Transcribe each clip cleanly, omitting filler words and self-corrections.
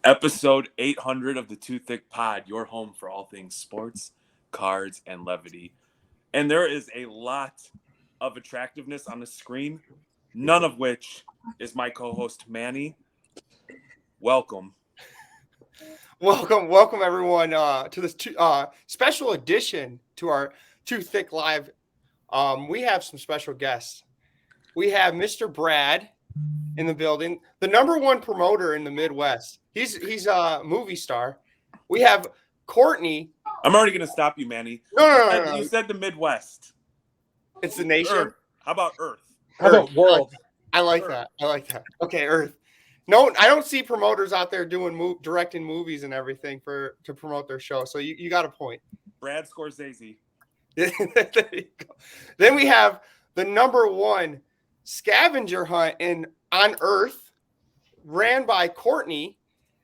Episode 800 of the Too Thick Pod, your home for all things sports, cards, and levity. And there is a lot of attractiveness on the screen, none of which is my co-host Manny. Welcome. Welcome everyone to this special edition to our Too Thick Live. We have some special guests. We have Mr. Brad in the building, the number one promoter in the Midwest. He's a movie star. We have Courtney. I'm already going to stop you, Manny. No. You said the Midwest. It's the nation. Earth. How about Earth? How about world? I like that. Okay, Earth. No, I don't see promoters out there directing movies and everything to promote their show. So you got a point. Brad Scorsese. There you go. Then we have the number one scavenger hunt on Earth, ran by Courtney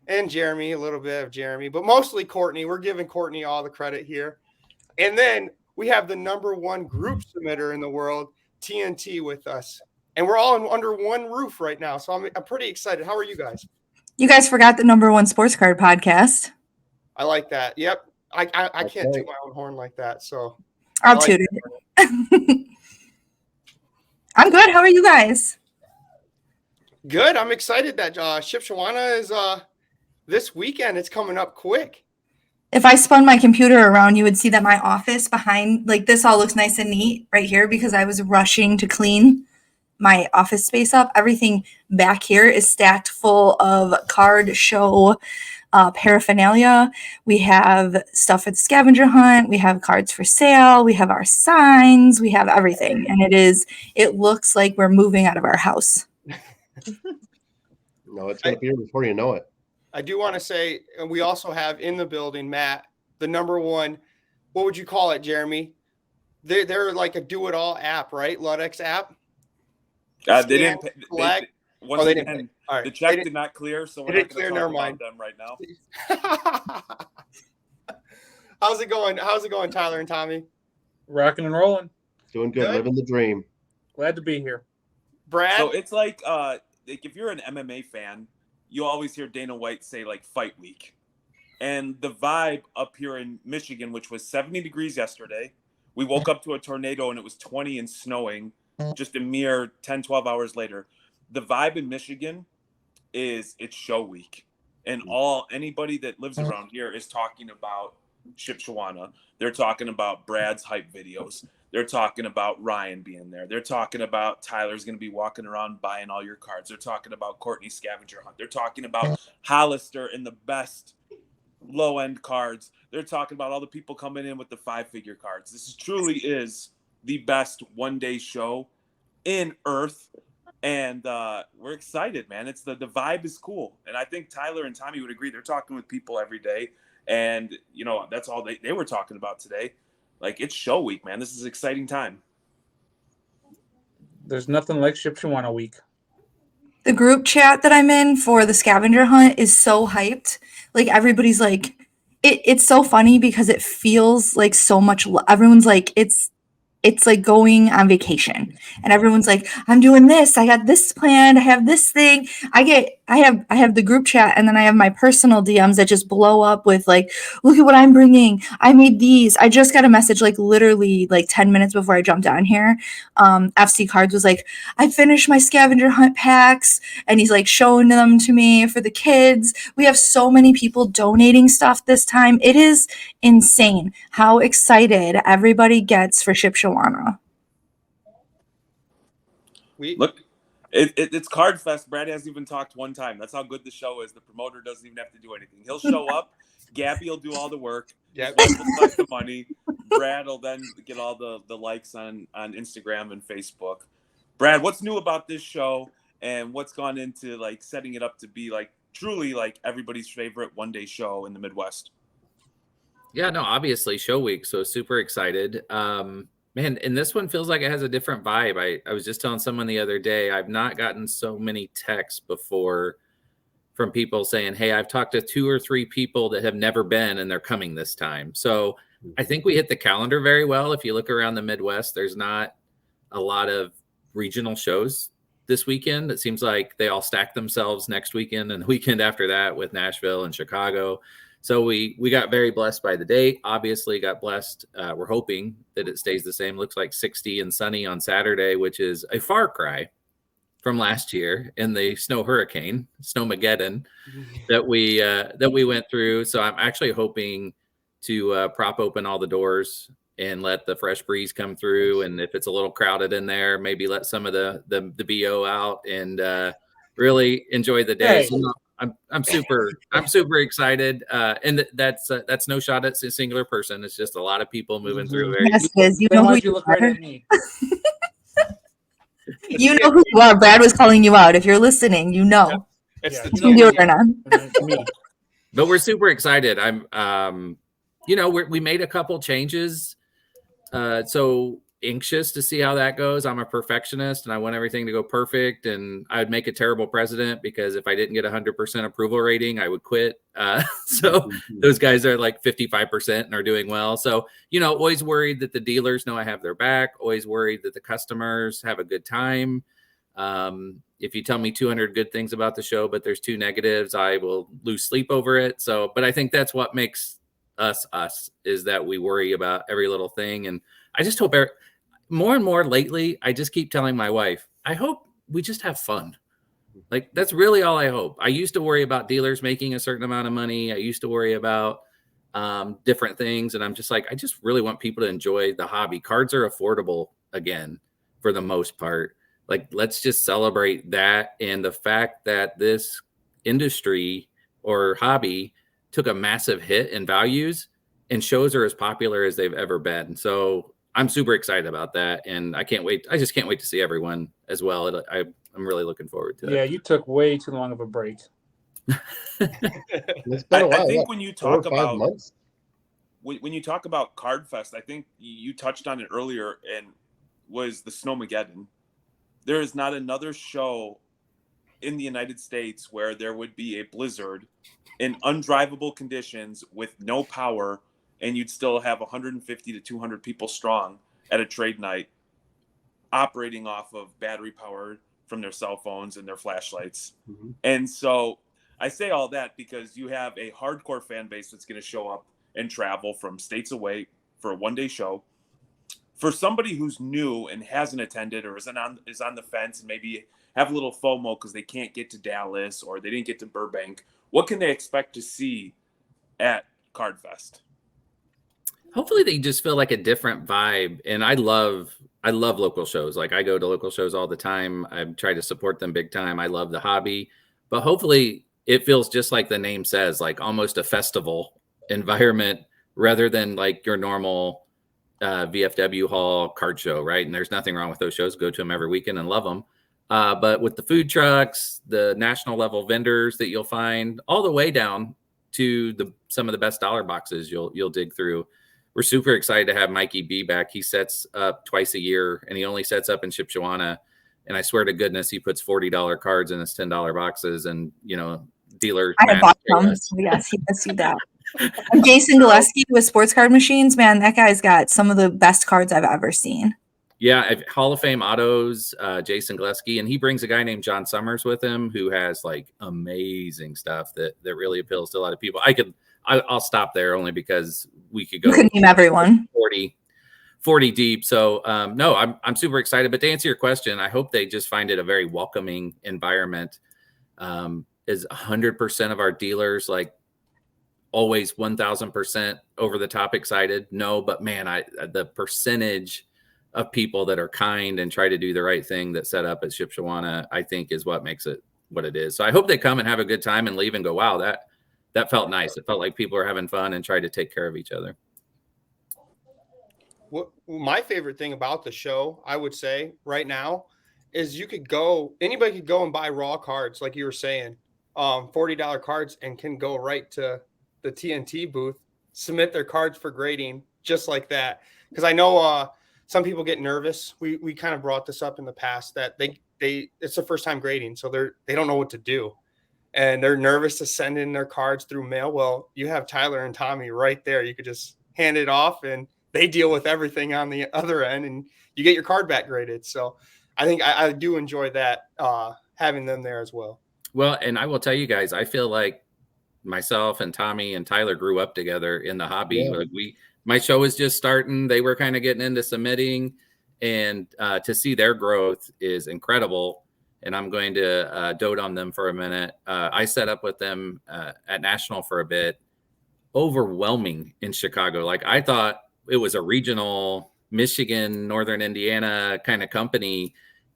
and Jeremy, a little bit of Jeremy, but mostly Courtney. We're giving Courtney all the credit here. And then we have the number one group submitter in the world, TNT, with us. And we're all under one roof right now. So I'm pretty excited. How are you guys? You guys forgot the number one sports card podcast. I like that. Yep. I can't toot my own horn like that. So I'll toot it. I'm good. How are you guys? Good. I'm excited that Shipshewana is this weekend. It's coming up quick. If I spun my computer around, you would see that my office behind, like, this all looks nice and neat right here because I was rushing to clean my office space up. Everything back here is stacked full of card show paraphernalia. We have stuff for the scavenger hunt. We have cards for sale. We have our signs. We have everything. And it looks like we're moving out of our house. No, it's going to be here before you know it. I do want to say, and we also have in the building, Matt, the number one, what would you call it, Jeremy? They're like a do-it-all app, right? Ludex app? They didn't pay. They didn't pay. All right. The check did not clear, so we're not going to talk about them right now. How's it going, Tyler and Tommy? Rocking and rolling. Doing good. Living the dream. Glad to be here. Brad? So it's like if you're an MMA fan, you always hear Dana White say, like, fight week. And the vibe up here in Michigan, which was 70 degrees yesterday, we woke up to a tornado and it was 20 and snowing just a mere 10, 12 hours later. The vibe in Michigan is it's show week. And anybody that lives around here is talking about Shipshewana. They're talking about Brad's hype videos. They're talking about Ryan being there. They're talking about Tyler's going to be walking around buying all your cards. They're talking about Courtney's scavenger hunt. They're talking about Hollister and the best low-end cards. They're talking about all the people coming in with the 5-figure cards. This truly is the best one-day show in Earth. And we're excited, man. It's the vibe is cool. And I think Tyler and Tommy would agree. They're talking with people every day. And, you know, that's all they were talking about today. Like, it's show week, man. This is an exciting time. There's nothing like Shipshewana week. The group chat that I'm in for the scavenger hunt is so hyped. Like, everybody's like, it's so funny because it feels like so much. Everyone's like, it's like going on vacation, and everyone's like, I'm doing this. I got this planned. I have this thing. I have the group chat, and then I have my personal DMs that just blow up with like, look at what I'm bringing. I made these. I just got a message like literally like 10 minutes before I jumped on here. FC Cards was like, I finished my scavenger hunt packs, and he's like showing them to me for the kids. We have so many people donating stuff this time. It is insane how excited everybody gets for Shipshewana. Look, it's Card Fest. Brad hasn't even talked one time. That's how good the show is. The promoter doesn't even have to do anything. He'll show up. Gabby will do all the work. Yep. We'll collect the money. Brad will then get all the likes on Instagram and Facebook. Brad, what's new about this show and what's gone into like setting it up to be like truly like everybody's favorite one-day show in the Midwest? Yeah, no, obviously show week. So super excited. Man, and this one feels like it has a different vibe. I was just telling someone the other day, I've not gotten so many texts before from people saying, hey, I've talked to 2 or 3 people that have never been and they're coming this time. So I think we hit the calendar very well. If you look around the Midwest, there's not a lot of regional shows this weekend. It seems like they all stack themselves next weekend and the weekend after that with Nashville and Chicago. So we got very blessed by the date. Obviously got blessed. We're hoping that it stays the same. Looks like 60 and sunny on Saturday, which is a far cry from last year in the snowmageddon that we went through. So I'm actually hoping to prop open all the doors and let the fresh breeze come through. And if it's a little crowded in there, maybe let some of the BO out and really enjoy the day. Hey. So I'm super excited. And that's no shot at a singular person. It's just a lot of people moving through. Yes, it is. You Then know who why'd you look right are. at me? You know who you are. Brad was calling you out. If you're listening, you know. It's Yeah, the you You can do it or not. And then me. But we're super excited. I'm we made a couple changes. So anxious to see how that goes. I'm a perfectionist and I want everything to go perfect, and I'd make a terrible president because if I didn't get 100% approval rating, I would quit. So those guys are like 55% and are doing well. So, always worried that the dealers know I have their back, always worried that the customers have a good time. If you tell me 200 good things about the show, but there's 2 negatives, I will lose sleep over it. So, but I think that's what makes us is that we worry about every little thing. And I just hope more and more lately, I just keep telling my wife, I hope we just have fun. Like, that's really all I hope. I used to worry about dealers making a certain amount of money. I used to worry about different things. And I'm just like, I just really want people to enjoy the hobby. Cards are affordable again, for the most part. Like, let's just celebrate that. And the fact that this industry or hobby took a massive hit in values and shows are as popular as they've ever been. So I'm super excited about that. And I can't wait. I just can't wait to see everyone as well. I'm really looking forward to it. Yeah, you took way too long of a break. It's been a while. I think what, when you 4 or talk 5 about months? when you talk about CardFest, I think you touched on it earlier, and was the Snowmageddon. There is not another show in the United States where there would be a blizzard in undrivable conditions with no power, and you'd still have 150 to 200 people strong at a trade night operating off of battery power from their cell phones and their flashlights. Mm-hmm. And so I say all that because you have a hardcore fan base that's going to show up and travel from states away for a one-day show. For somebody who's new and hasn't attended or is on the fence and maybe have a little FOMO because they can't get to Dallas or they didn't get to Burbank, what can they expect to see at CardFest? Hopefully they just feel like a different vibe. And I love local shows. Like, I go to local shows all the time. I try to support them big time. I love the hobby, but hopefully it feels just like the name says, like almost a festival environment rather than like your normal VFW hall card show. Right. And there's nothing wrong with those shows. Go to them every weekend and love them. But with the food trucks, the national level vendors that you'll find all the way down to some of the best dollar boxes you'll dig through. We're super excited to have Mikey B back. He sets up twice a year, and he only sets up in Shipshewana. And I swear to goodness, he puts $40 cards in his $10 boxes, and dealers. I have bought some. So yes, he does do that. And Jason Gillespie with Sports Card Machines, man, that guy's got some of the best cards I've ever seen. Yeah, Hall of Fame Autos, Jason Gillespie, and he brings a guy named John Summers with him who has like amazing stuff that really appeals to a lot of people. I'll stop there only because we could go. You could name everyone. 40 deep. So no, I'm super excited. But to answer your question, I hope they just find it a very welcoming environment. Is 100% of our dealers like always 1,000% over the top excited? No, but man, the percentage of people that are kind and try to do the right thing that set up at Shipshewana, I think is what makes it what it is. So I hope they come and have a good time and leave and go, wow, that felt nice. It felt like people are having fun and try to take care of each other. What my favorite thing about the show, I would say right now, is anybody could go and buy raw cards, like you were saying, $40 cards, and can go right to the TNT booth, submit their cards for grading just like that. Because I know some people get nervous. We kind of brought this up in the past that it's the first time grading, so they don't know what to do. And they're nervous to send in their cards through mail. Well, you have Tyler and Tommy right there. You could just hand it off and they deal with everything on the other end and you get your card back graded. So I think I do enjoy that, having them there as well. Well, and I will tell you guys, I feel like myself and Tommy and Tyler grew up together in the hobby. Yeah. Like my show was just starting. They were kind of getting into submitting, and to see their growth is incredible. And I'm going to dote on them for a minute. I set up with them at National for a bit. Overwhelming in Chicago. Like I thought it was a regional Michigan, Northern Indiana kind of company.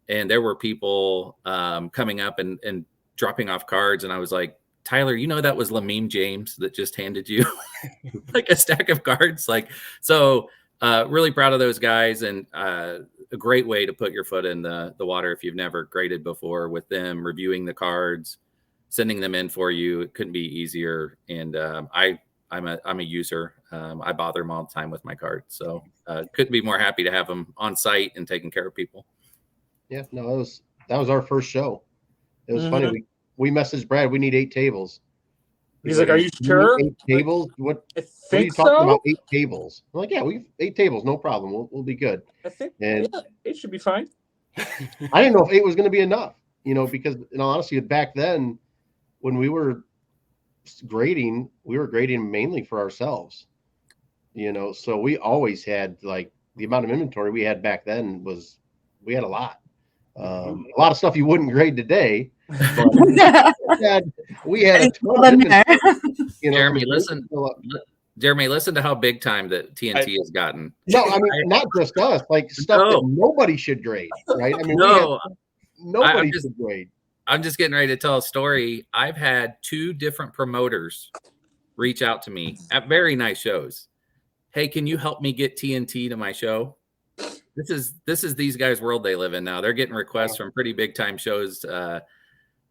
And there were people coming up and dropping off cards. And I was like, Tyler, that was Lameme James that just handed you like a stack of cards. Like, so really proud of those guys, and a great way to put your foot in the water if you've never graded before with them, reviewing the cards, sending them in for you. It couldn't be easier. And I'm a user. I bother them all the time with my cards. So couldn't be more happy to have them on site and taking care of people. Yeah, no, that was our first show. It was funny. We messaged Brad. We need 8 tables. He's like, "Are you sure? 8 tables? What I are you think talking so. about? 8 tables?" I'm like, "Yeah, we 8 tables, no problem. We'll be good." I think And it should be fine." I didn't know if 8 was going to be enough, because in all honesty, back then when we were grading mainly for ourselves. So we always had, like, the amount of inventory we had back then we had a lot. A lot of stuff you wouldn't grade today, but we had a ton of inventory. Jeremy, listen to how big time that TNT has gotten. No, I mean, not just us, like stuff that nobody should grade, right? I mean, nobody should grade. I'm just getting ready to tell a story. I've had 2 different promoters reach out to me at very nice shows. Hey, can you help me get TNT to my show? This is these guys' world they live in now. They're getting requests from pretty big time shows to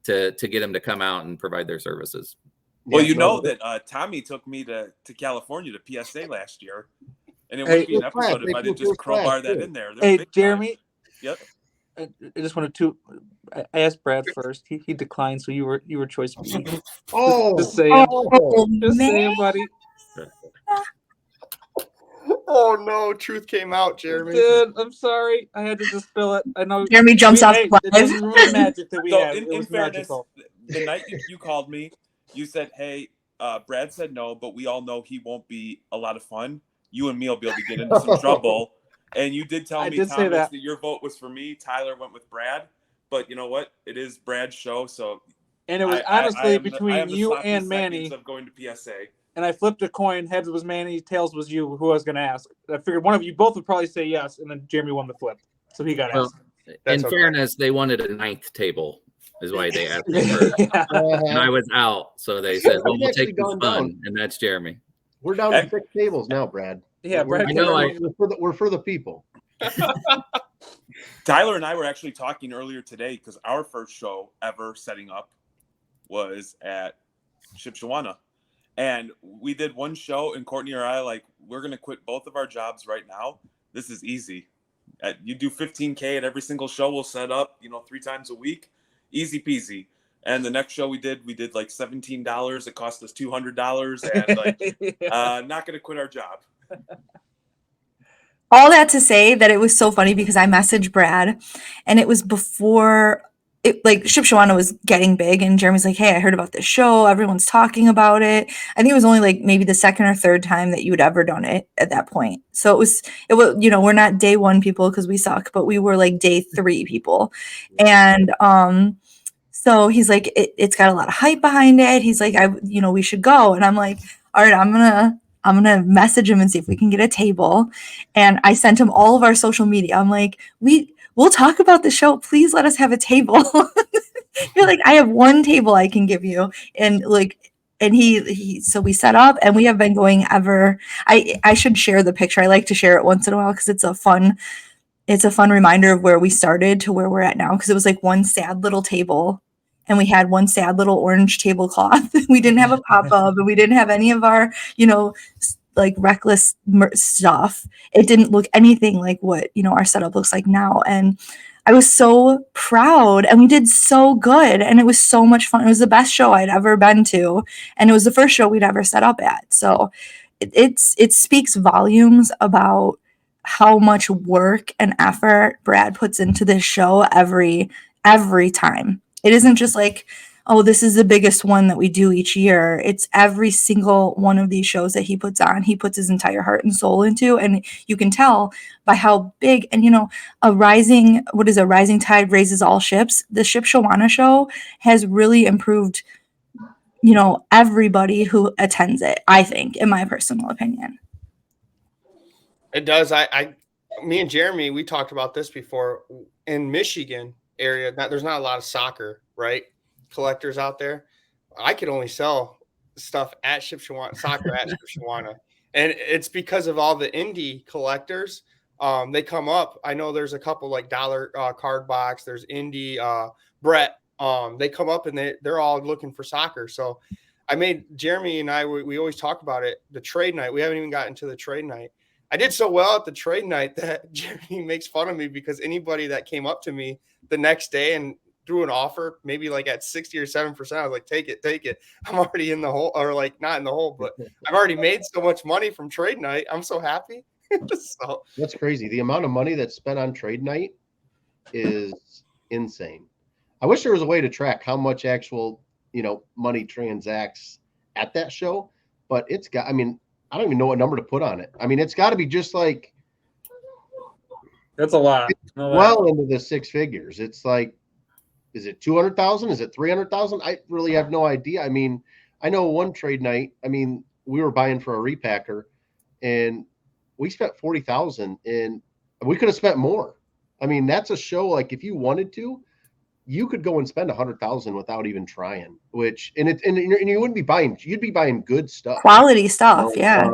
get them to come out and provide their services. Well, that Tommy took me to California to PSA last year, and it would be an episode if I did just crowbar that in there. Hey, Jeremy. Yep. I just wanted to. I asked Brad first. He declined, so you were choice B. Just saying, buddy. Oh no, truth came out, Jeremy. Dude, I'm sorry. I had to just spill it. I know Jeremy jumps off it doesn't ruin the magic that we had. In fairness, magical. The night you called me, you said, "Hey, Brad said no, but we all know he won't be a lot of fun. You and me will be able to get into some trouble." And you did tell me, Thomas, that your vote was for me. Tyler went with Brad. But you know what? It is Brad's show, so. And it was honestly between you and Manny of going to PSA. And I flipped a coin. Heads was Manny, tails was you. Who I was going to ask. I figured one of you both would probably say yes, and then Jeremy won the flip, so he got asked. In fairness, they wanted a 9th table, is why they asked me first. And I was out, so they said, "Well, we'll take the fun," and that's Jeremy. We're down to 6 tables now, Brad. Yeah, Brad. We're for the people. Tyler and I were actually talking earlier today because our first show ever setting up was at Shipshewania. And we did one show, and Courtney or I, like, we're going to quit both of our jobs right now. This is easy. You do $15K at every single show we'll set up, 3 times a week. Easy peasy. And the next show we did like $17. It cost us $200. And, like, not going to quit our job. All that to say that it was so funny because I messaged Brad, and it was before Shipshewana was getting big, and Jeremy's like, "Hey, I heard about this show. Everyone's talking about it." I think it was only like maybe the 2nd or 3rd time that you had ever done it at that point. So it was, we're not day 1 people because we suck, but we were like day 3 people. And, so he's like, it's got a lot of hype behind it. He's like, we should go. And I'm like, all right, I'm going to message him and see if we can get a table. And I sent him all of our social media. I'm like, we'll talk about the show. Please let us have a table. You're like, I have 1 table I can give you. And so we set up, and we have been going ever. I should share the picture. I like to share it once in a while because it's a fun reminder of where we started to where we're at now. Because it was like 1 sad little table, and we had 1 sad little orange tablecloth. We didn't have a pop-up, and we didn't have any of our, like reckless stuff. It didn't look anything like what, our setup looks like now. And I was so proud, and we did so good, and it was so much fun. It was the best show I'd ever been to, and it was the first show we'd ever set up at. So it speaks volumes about how much work and effort Brad puts into this show every time. It isn't just like, oh, this is the biggest one that we do each year. It's every single one of these shows that he puts on. He puts his entire heart and soul into, and you can tell by how big, and a rising tide raises all ships. The Shipshewana show has really improved, everybody who attends it, I think, in my personal opinion. It does. Me and Jeremy, we talked about this before. In Michigan area, there's not a lot of soccer, right? Collectors out there. I could only sell stuff at Shipshewana, soccer at Shipshewana. And it's because of all the indie collectors. They come up. I know there's a couple like Dollar Card Box. There's Indie, Brett. They come up and they're all looking for soccer. So I made Jeremy and I, we always talk about it. The trade night. We haven't even gotten to the trade night. I did so well at the trade night that Jeremy makes fun of me because anybody that came up to me the next day and threw an offer, maybe like at 60 or 7%, I was like, take it. I'm already in the hole, or like not in the hole, but I've already made so much money from trade night. I'm so happy. So that's crazy. The amount of money that's spent on trade night is insane. I wish there was a way to track how much actual, money transacts at that show, but I don't even know what number to put on it. It's got to be just like, that's a lot. Well into the six figures. It's like, is it 200,000? Is it 300,000? I really have no idea. I know one trade night, we were buying for a repacker and we spent 40,000 and we could have spent more. That's a show. Like if you wanted to, you could go and spend 100,000 without even trying, and you wouldn't be buying, you'd be buying good stuff, quality stuff. Yeah.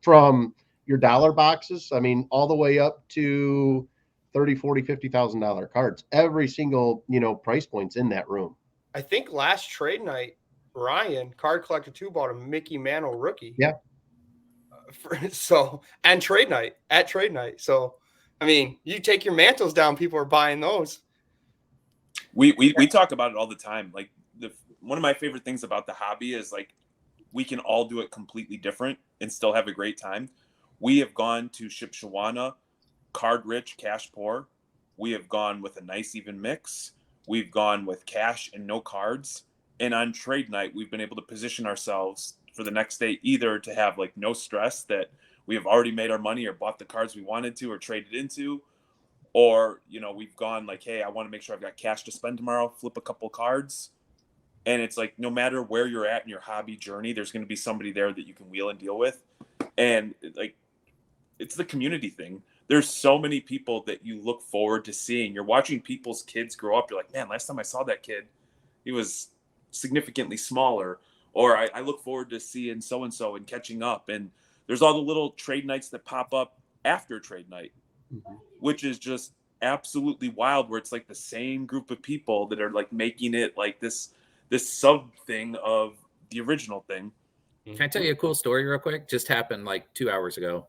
From your dollar boxes. All the way up to $30,000, $40,000, $50,000 cards, every single, price point's in that room. I think last trade night, Ryan, Card Collector 2, bought a Mickey Mantle rookie. Yeah. And trade night. So, you take your mantles down, people are buying those. We talk about it all the time. Like one of my favorite things about the hobby is like we can all do it completely different and still have a great time. We have gone to Shipshewana, card rich, cash poor. We have gone with a nice even mix. We've gone with cash and no cards. And on trade night, we've been able to position ourselves for the next day, either to have like no stress that we have already made our money or bought the cards we wanted to or traded into, or, we've gone like, hey, I want to make sure I've got cash to spend tomorrow, flip a couple cards. And it's like, no matter where you're at in your hobby journey, there's going to be somebody there that you can wheel and deal with. And like, it's the community thing. There's so many people that you look forward to seeing. You're watching people's kids grow up. You're like, man, last time I saw that kid, he was significantly smaller. Or I look forward to seeing so-and-so and catching up. And there's all the little trade nights that pop up after trade night, which is just absolutely wild, where it's like the same group of people that are like making it like this sub thing of the original thing. Can I tell you a cool story real quick? Just happened like 2 hours ago.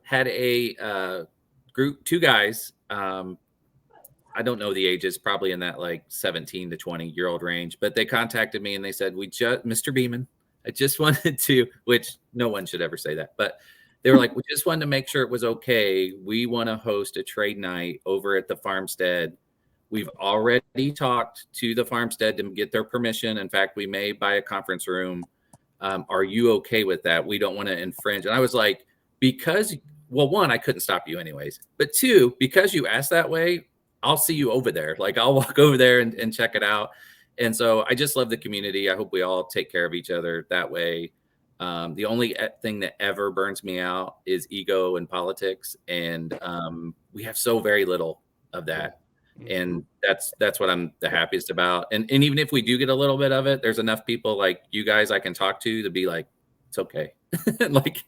Had a group, two guys. I don't know the ages, probably in that like 17 to 20-year-old range, but they contacted me and they said, Mr. Beeman, I just wanted to, which no one should ever say that, but they were like, we just wanted to make sure it was okay. We want to host a trade night over at the farmstead. We've already talked to the farmstead to get their permission. In fact, we may buy a conference room. Are you okay with that? We don't want to infringe. And I was like, one, I couldn't stop you anyways. But two, because you asked that way, I'll see you over there. Like I'll walk over there and check it out. And so I just love the community. I hope we all take care of each other that way. The only thing that ever burns me out is ego and politics. And we have so very little of that. And that's what I'm the happiest about. And even if we do get a little bit of it, there's enough people like you guys I can talk to be like, it's okay. Like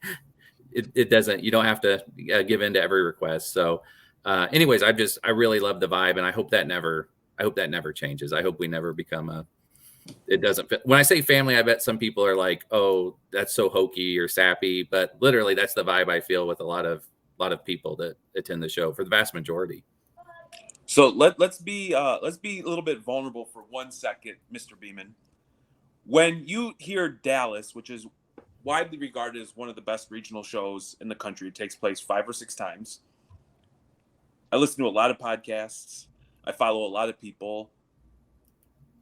it doesn't, you don't have to give in to every request. So anyways, I really love the vibe, and I hope that never changes. I hope we never become it doesn't fit. When I say family, I bet some people are like, oh, that's so hokey or sappy, but literally that's the vibe I feel with a lot of people that attend the show, for the vast majority. So let's be a little bit vulnerable for 1 second, Mr. Beeman. When you hear Dallas, which is widely regarded as one of the best regional shows in the country, it takes place 5 or 6 times. I listen to a lot of podcasts. I follow a lot of people.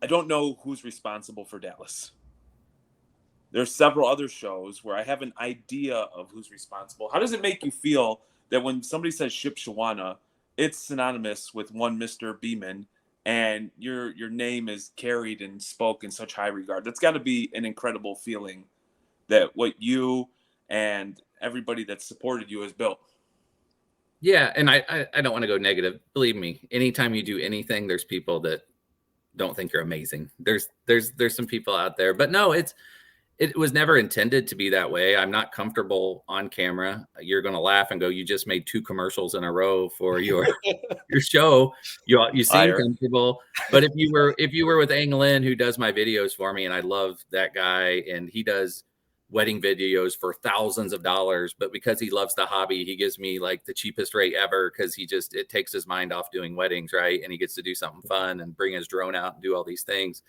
I don't know who's responsible for Dallas. There's several other shows where I have an idea of who's responsible. How does it make you feel that when somebody says Shipshewana, it's synonymous with one Mr. Beeman, and your name is carried and spoke in such high regard? That's got to be an incredible feeling that what you and everybody that supported you has built. Yeah, and I don't want to go negative. Believe me, anytime you do anything, there's people that don't think you're amazing. There's some people out there, but no, it was never intended to be that way. I'm not comfortable on camera. You're going to laugh and go, you just made 2 commercials in a row for your show. You seem comfortable. But if you were with Ang Lin, who does my videos for me, and I love that guy, and he does wedding videos for thousands of dollars, but because he loves the hobby, he gives me like the cheapest rate ever, because it takes his mind off doing weddings, right? And he gets to do something fun and bring his drone out and do all these things.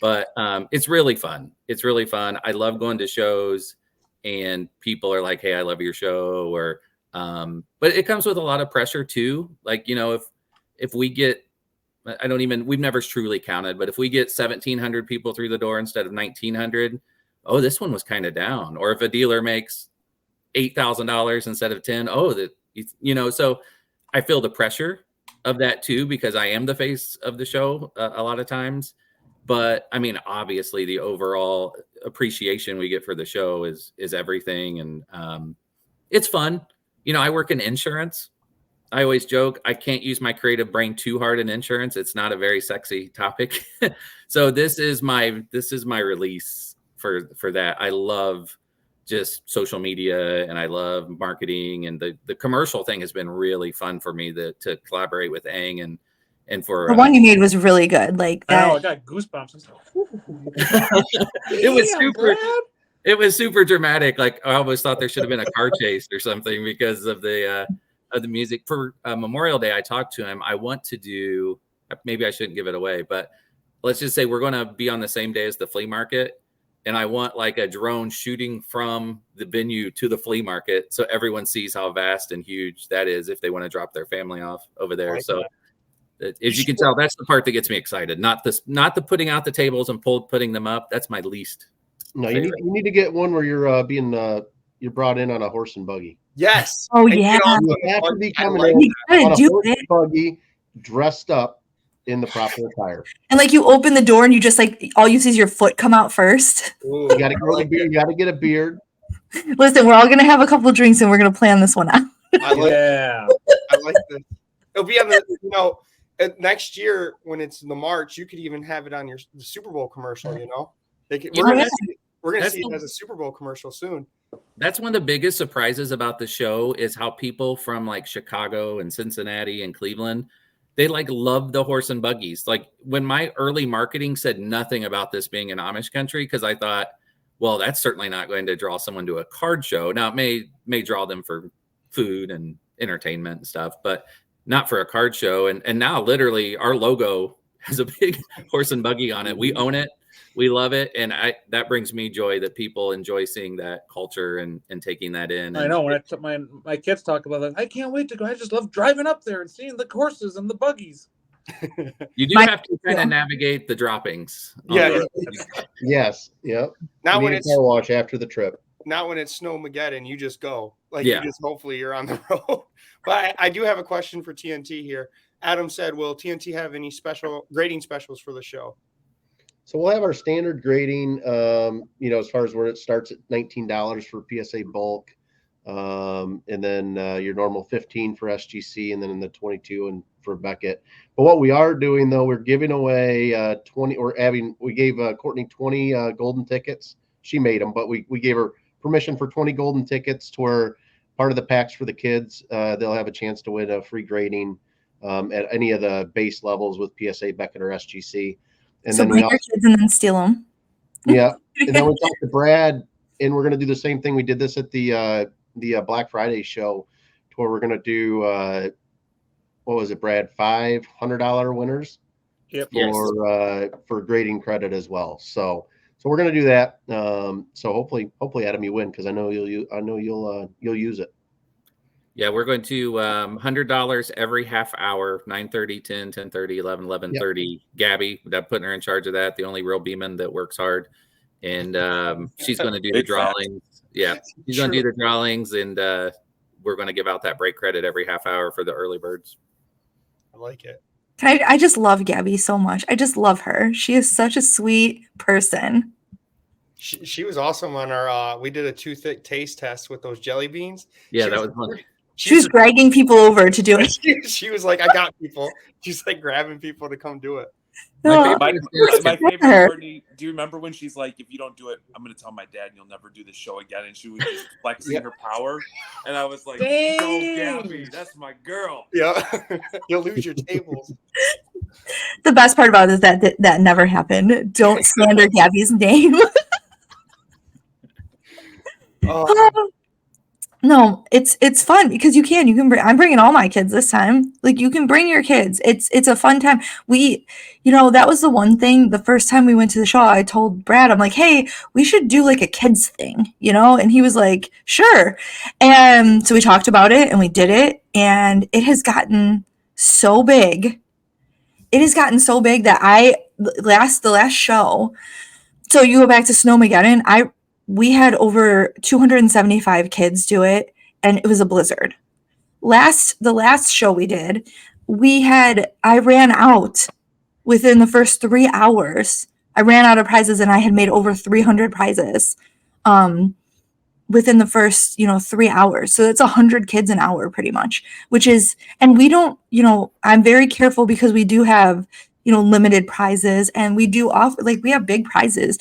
But it's really fun. It's really fun. I love going to shows and people are like, hey, I love your show. Or but it comes with a lot of pressure too. Like, if we get, we've never truly counted, but if we get 1,700 people through the door instead of 1,900, oh, this one was kind of down. Or if a dealer makes $8,000 instead of 10, so I feel the pressure of that too, because I am the face of the show a lot of times. But I mean, obviously the overall appreciation we get for the show is everything. And it's fun. I work in insurance. I always joke, I can't use my creative brain too hard in insurance. It's not a very sexy topic. So this is my release for that. I love just social media and I love marketing, and the commercial thing has been really fun for me to collaborate with Ang and for the one you made was really good. Like that. Oh, I got goosebumps. It was super dramatic. Like I almost thought there should have been a car chase or something because of the music. For Memorial Day, I talked to him. I want to do, maybe I shouldn't give it away, but let's just say we're going to be on the same day as the flea market. And I want like a drone shooting from the venue to the flea market, so everyone sees how vast and huge that is if they want to drop their family off over there. Like so as you can tell, that's the part that gets me excited. Not the putting out the tables and putting them up. That's my least. No, you need to get one where you're brought in on a horse and buggy. Yes. Oh yeah. You have to be coming in on a horse and buggy, dressed up in the proper attire. And like you open the door and you just like all you see is your foot come out first. Ooh, you gotta grow a beard. You gotta get a beard. Listen, we're all gonna have a couple of drinks and we're gonna plan this one out. I like this. It'll be on the next year when it's the March. You could even have it on the Super Bowl commercial. We're gonna see it as a Super Bowl commercial soon. That's one of the biggest surprises about the show is how people from like Chicago and Cincinnati and Cleveland, they like love the horse and buggies. Like when my early marketing said nothing about this being an Amish country, because I thought, well, that's certainly not going to draw someone to a card show. Now it may draw them for food and entertainment and stuff, but not for a card show. And now literally our logo has a big horse and buggy on it. We own it. We love it. And that brings me joy that people enjoy seeing that culture and taking that in. I know when my kids talk about that, I can't wait to go. I just love driving up there and seeing the horses and the buggies. You do have to kind of navigate the droppings. Yeah. Yes. Yep. Now when it's car wash after the trip. Not when it's Snowmageddon, you just go. Hopefully you're on the road. But I do have a question for TNT here. Adam said, will TNT have any special grading specials for the show? So we'll have our standard grading, as far as where it starts at $19 for PSA bulk. And then your normal 15 for SGC, and then in the 22 and for Beckett. But what we are doing though, we're giving away 20, we gave Courtney 20 golden tickets. She made them, but we gave her permission for 20 golden tickets to where part of the packs for the kids, they'll have a chance to win a free grading at any of the base levels with PSA, Beckett, or SGC. And so then bring your kids and then steal them. Yeah. And then we talked to Brad, and we're going to do the same thing. We did this at the Black Friday show, to where we're going to do, what was it, Brad? $500 winners. Yep. For grading credit as well. So we're going to do that. So hopefully Adam, you win, because I know you'll use it. Yeah, we're going to $100 every half hour, 9:30, 10, 10:30, 11, 11:30. Gabby, I'm putting her in charge of that, the only real Beeman that works hard. And she's going to do the Big fact. drawings. Yeah, she's going to do the drawings, and we're going to give out that break credit every half hour for the early birds. I like it. I just love Gabby so much. I just love her. She is such a sweet person. She was awesome on our. We did a too thick taste test with those jelly beans. Yeah, that was fun. She was dragging people over to do it. She was like, I got people. She's like grabbing people to come do it. My My favorite, Courtney, do you remember when she's like, if you don't do it, I'm going to tell my dad and you'll never do this show again. And she was just flexing her power. And I was like, Dang. go Gabby, that's my girl. Yeah. You'll lose your tables. The best part about it is that never happened. Don't slander Gabby's name. No, it's fun because you can bring. I'm bringing all my kids this time. Like, you can bring your kids. It's a fun time. That was the one thing. The first time we went to the show, I told Brad, I'm like, hey, we should do like a kids thing, and he was like, sure. And so we talked about it and we did it, and it has gotten so big. It has gotten so big that the last show. So you go back to Snowmageddon. We had over 275 kids do it, and it was a blizzard. The last show we did, I ran out within the first 3 hours. I ran out of prizes, and I had made over 300 prizes within the first 3 hours. So that's 100 kids an hour pretty much, and we don't, I'm very careful because we do have, limited prizes, and we do offer, like, we have big prizes.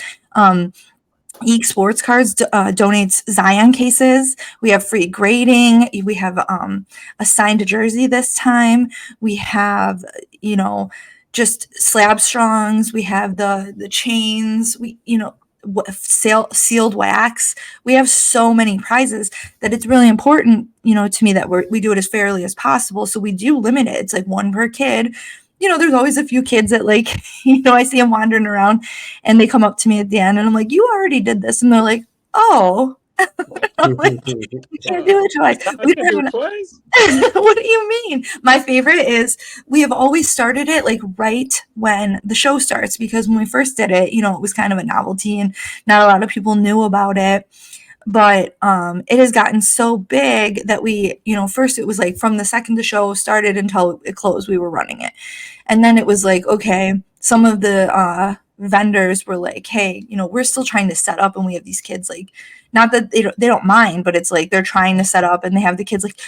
Eek Sports Cards donates Zion cases. We have free grading. We have a signed jersey this time. We have, just slab strongs. We have the chains. Sealed wax. We have so many prizes that it's really important, to me, that we do it as fairly as possible. So we do limit it. It's like one per kid. There's always a few kids that, like, I see them wandering around and they come up to me at the end and I'm like, you already did this. And they're like, oh, I'm like, you can't do it twice. What do you mean? My favorite is we have always started it like right when the show starts, because when we first did it, it was kind of a novelty and not a lot of people knew about it. But it has gotten so big that we, first it was like from the second the show started until it closed, we were running it. And then it was like, okay, some of the vendors were like, hey, we're still trying to set up, and we have these kids, like, not that they don't mind, but it's like they're trying to set up and they have the kids like,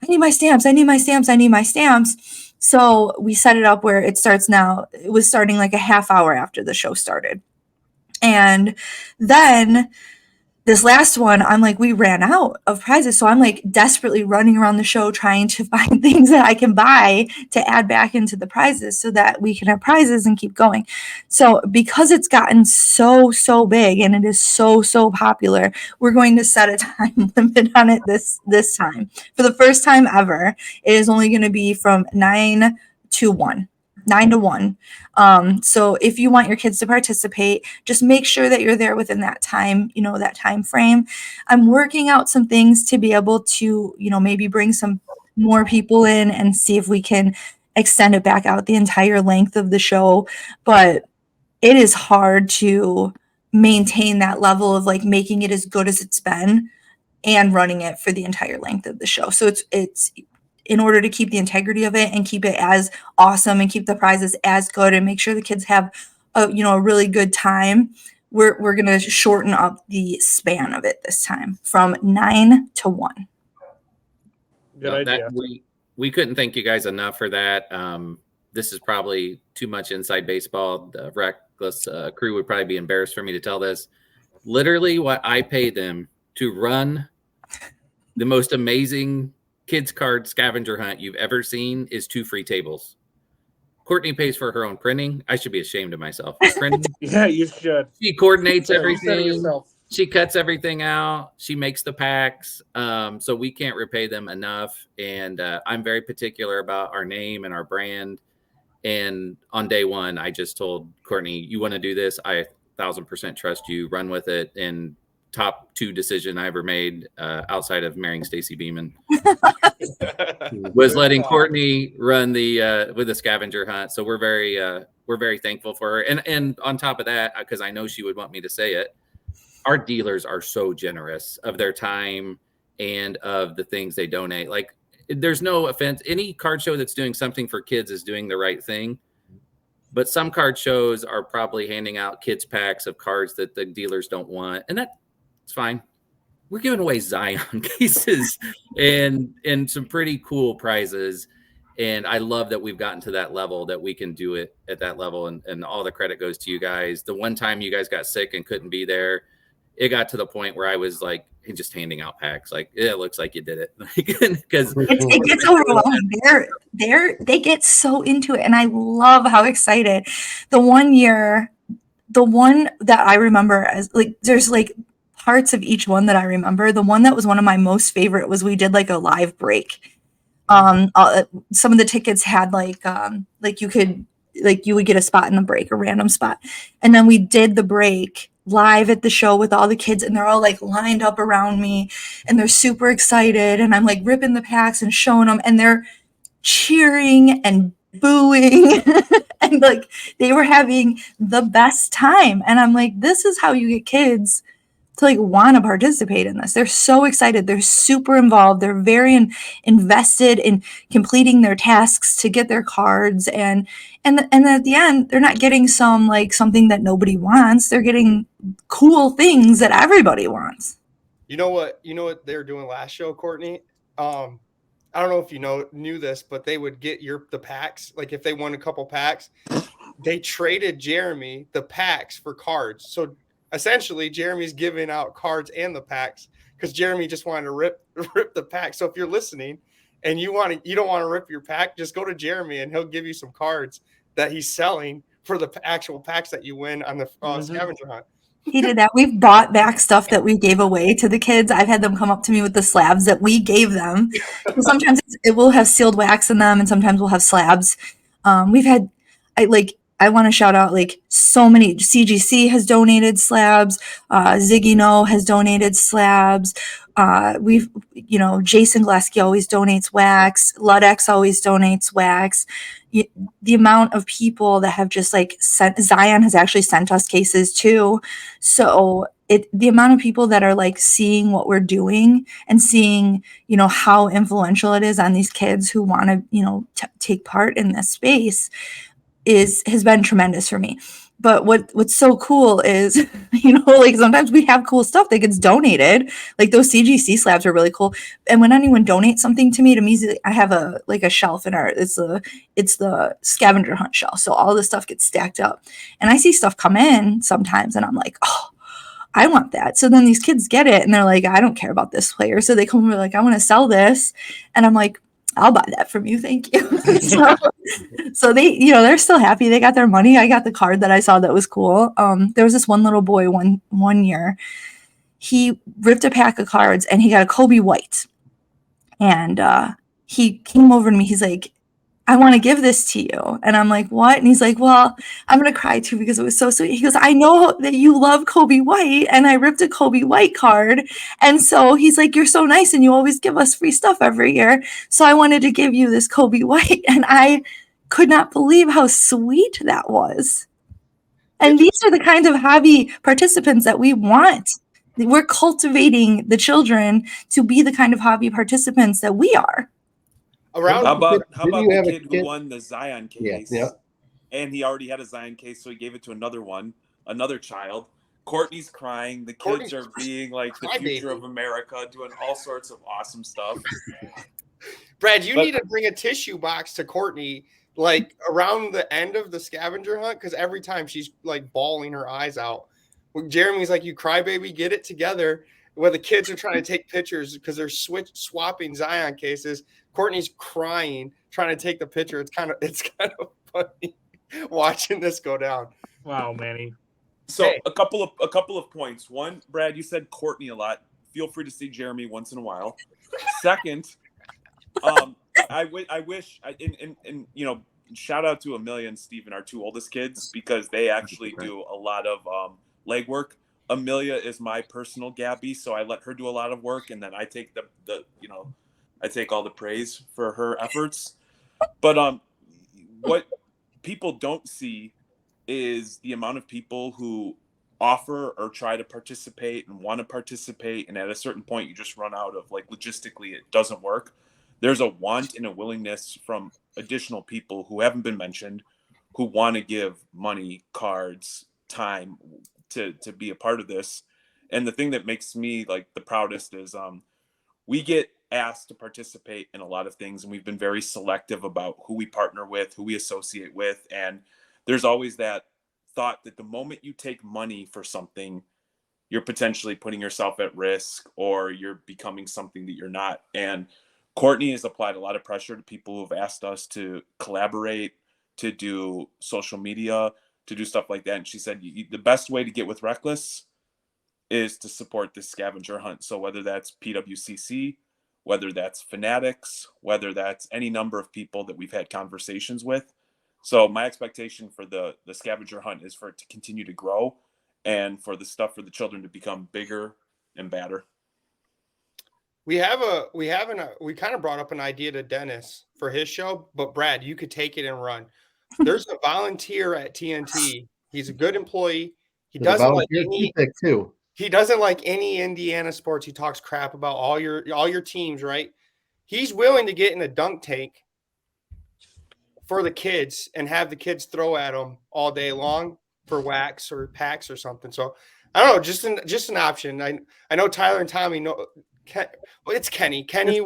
I need my stamps, I need my stamps, I need my stamps. So we set it up where it starts now. It was starting like a half hour after the show started. And then this last one, I'm like, we ran out of prizes. So I'm like desperately running around the show trying to find things that I can buy to add back into the prizes so that we can have prizes and keep going. So because it's gotten so big and it is so popular, we're going to set a time limit on it this time. For the first time ever, it is only going to be from 9 to 1. 9 to 1. So if you want your kids to participate, just make sure that you're there within that time, that time frame. I'm working out some things to be able to, maybe bring some more people in and see if we can extend it back out the entire length of the show. But it is hard to maintain that level of like making it as good as it's been and running it for the entire length of the show. So it's in order to keep the integrity of it and keep it as awesome and keep the prizes as good and make sure the kids have a really good time, we're going to shorten up the span of it this time from 9 to 1. Good idea. We couldn't thank you guys enough for that. This is probably too much inside baseball. The Reckless crew would probably be embarrassed for me to tell this. Literally what I pay them to run the most amazing kids card scavenger hunt you've ever seen is 2 free tables. Courtney pays for her own printing. I should be ashamed of myself. Printing. Yeah, you should. She coordinates everything. Yourself. She cuts everything out. She makes the packs. So we can't repay them enough. And I'm very particular about our name and our brand. And on day one, I just told Courtney, you want to do this? I 1,000% trust you. Run with it. And top 2 decision I ever made outside of marrying Stacy Beeman was letting Courtney run the with the scavenger hunt. So we're very thankful for her. And on top of that, because I know she would want me to say it, our dealers are so generous of their time and of the things they donate. Like, there's no offense. Any card show that's doing something for kids is doing the right thing. But some card shows are probably handing out kids packs of cards that the dealers don't want. And that's fine. We're giving away Zion cases and some pretty cool prizes. And I love that we've gotten to that level, that we can do it at that level. And all the credit goes to you guys. The one time you guys got sick and couldn't be there, it got to the point where I was like, just handing out packs. Like, it looks like you did it. Because it gets overwhelming. They get so into it. And I love how excited. The one that I remember as like, there's like parts of each one that I remember. The one that was one of my most favorite was we did like a live break. Some of the tickets had like you would get a spot in the break, a random spot. And then we did the break live at the show with all the kids, and they're all like lined up around me and they're super excited. And I'm like ripping the packs and showing them, and they're cheering and booing and like they were having the best time. And I'm like, this is how you get kids to like want to participate in this. They're so excited. They're super involved. They're very invested in completing their tasks to get their cards. And at the end, they're not getting something that nobody wants. They're getting cool things that everybody wants. You know what they were doing last show, Courtney? I don't know if you knew this, but they would get the packs. Like if they won a couple packs, they traded Jeremy the packs for cards. So essentially, Jeremy's giving out cards and the packs because Jeremy just wanted to rip the pack. So if you're listening and you don't want to rip your pack, just go to Jeremy and he'll give you some cards that he's selling for the actual packs that you win on the scavenger hunt. He did that. We've bought back stuff that we gave away to the kids. I've had them come up to me with the slabs that we gave them. Sometimes it will have sealed wax in them, and sometimes we'll have slabs. We've had, I want to shout out like so many. CGC has donated slabs. Ziggy No has donated slabs. Jason Glasky always donates wax. Ludex always donates wax. The amount of people that have just like sent, Zion has actually sent us cases too. So the amount of people that are like seeing what we're doing and seeing, how influential it is on these kids who want to, take part in this space has been tremendous for me. But what's so cool is, like sometimes we have cool stuff that gets donated. Like those CGC slabs are really cool. And when anyone donates something to me, I have a shelf in it's the scavenger hunt shelf. So all this stuff gets stacked up. And I see stuff come in sometimes and I'm like, oh, I want that. So then these kids get it and they're like, I don't care about this player. So they come over like, I want to sell this. And I'm like, I'll buy that from you. Thank you. So they, they're still happy. They got their money. I got the card that I saw that was cool. There was this one little boy one year. He ripped a pack of cards and he got a Kobe White. And he came over to me. He's like, I want to give this to you. And I'm like, what? And he's like, well, I'm going to cry too because it was so sweet. He goes, I know that you love Kobe White and I ripped a Kobe White card. And so he's like, you're so nice and you always give us free stuff every year. So I wanted to give you this Kobe White. And I could not believe how sweet that was. And these are the kinds of hobby participants that we want. We're cultivating the children to be the kind of hobby participants that we are. How about the kid kid who won the Zion case? Yeah. And he already had a Zion case, so he gave it to another child. Courtney's crying. The kids are being like the future of America, doing all sorts of awesome stuff. Brad, you need to bring a tissue box to Courtney, like around the end of the scavenger hunt, because every time she's like bawling her eyes out. When Jeremy's like, "You cry, baby, get it together." Where the kids are trying to take pictures because they're swapping Zion cases. Courtney's crying, trying to take the picture. It's kind of funny watching this go down. Wow, Manny. So a couple of points. One, Brad, you said Courtney a lot. Feel free to see Jeremy once in a while. Second, I wish shout out to Amelia and Steven, our two oldest kids, because they actually do a lot of legwork. Amelia is my personal Gabby, so I let her do a lot of work, and then I take I take all the praise for her efforts. But what people don't see is the amount of people who offer or try to participate and want to participate, and at a certain point you just run out of, like, logistically it doesn't work. There's a want and a willingness from additional people who haven't been mentioned, who want to give money, cards, time to be a part of this. And the thing that makes me like the proudest is we get asked to participate in a lot of things, and we've been very selective about who we partner with, who we associate with. And there's always that thought that the moment you take money for something, you're potentially putting yourself at risk, or you're becoming something that you're not. And Courtney has applied a lot of pressure to people who have asked us to collaborate, to do social media, to do stuff like that. And she said, the best way to get with Reckless is to support this scavenger hunt. So whether that's PWCC, whether that's Fanatics, whether that's any number of people that we've had conversations with. So my expectation for the scavenger hunt is for it to continue to grow, and for the stuff for the children to become bigger and badder. We kind of brought up an idea to Dennis for his show, but Brad, you could take it and run. There's a volunteer at TNT. He's a good employee. He doesn't like any Indiana sports. He talks crap about all your teams, right? He's willing to get in a dunk tank for the kids and have the kids throw at him all day long for wax or packs or something. So I don't know, just an option. I know Tyler and Tommy know. It's Kenny. Kenny.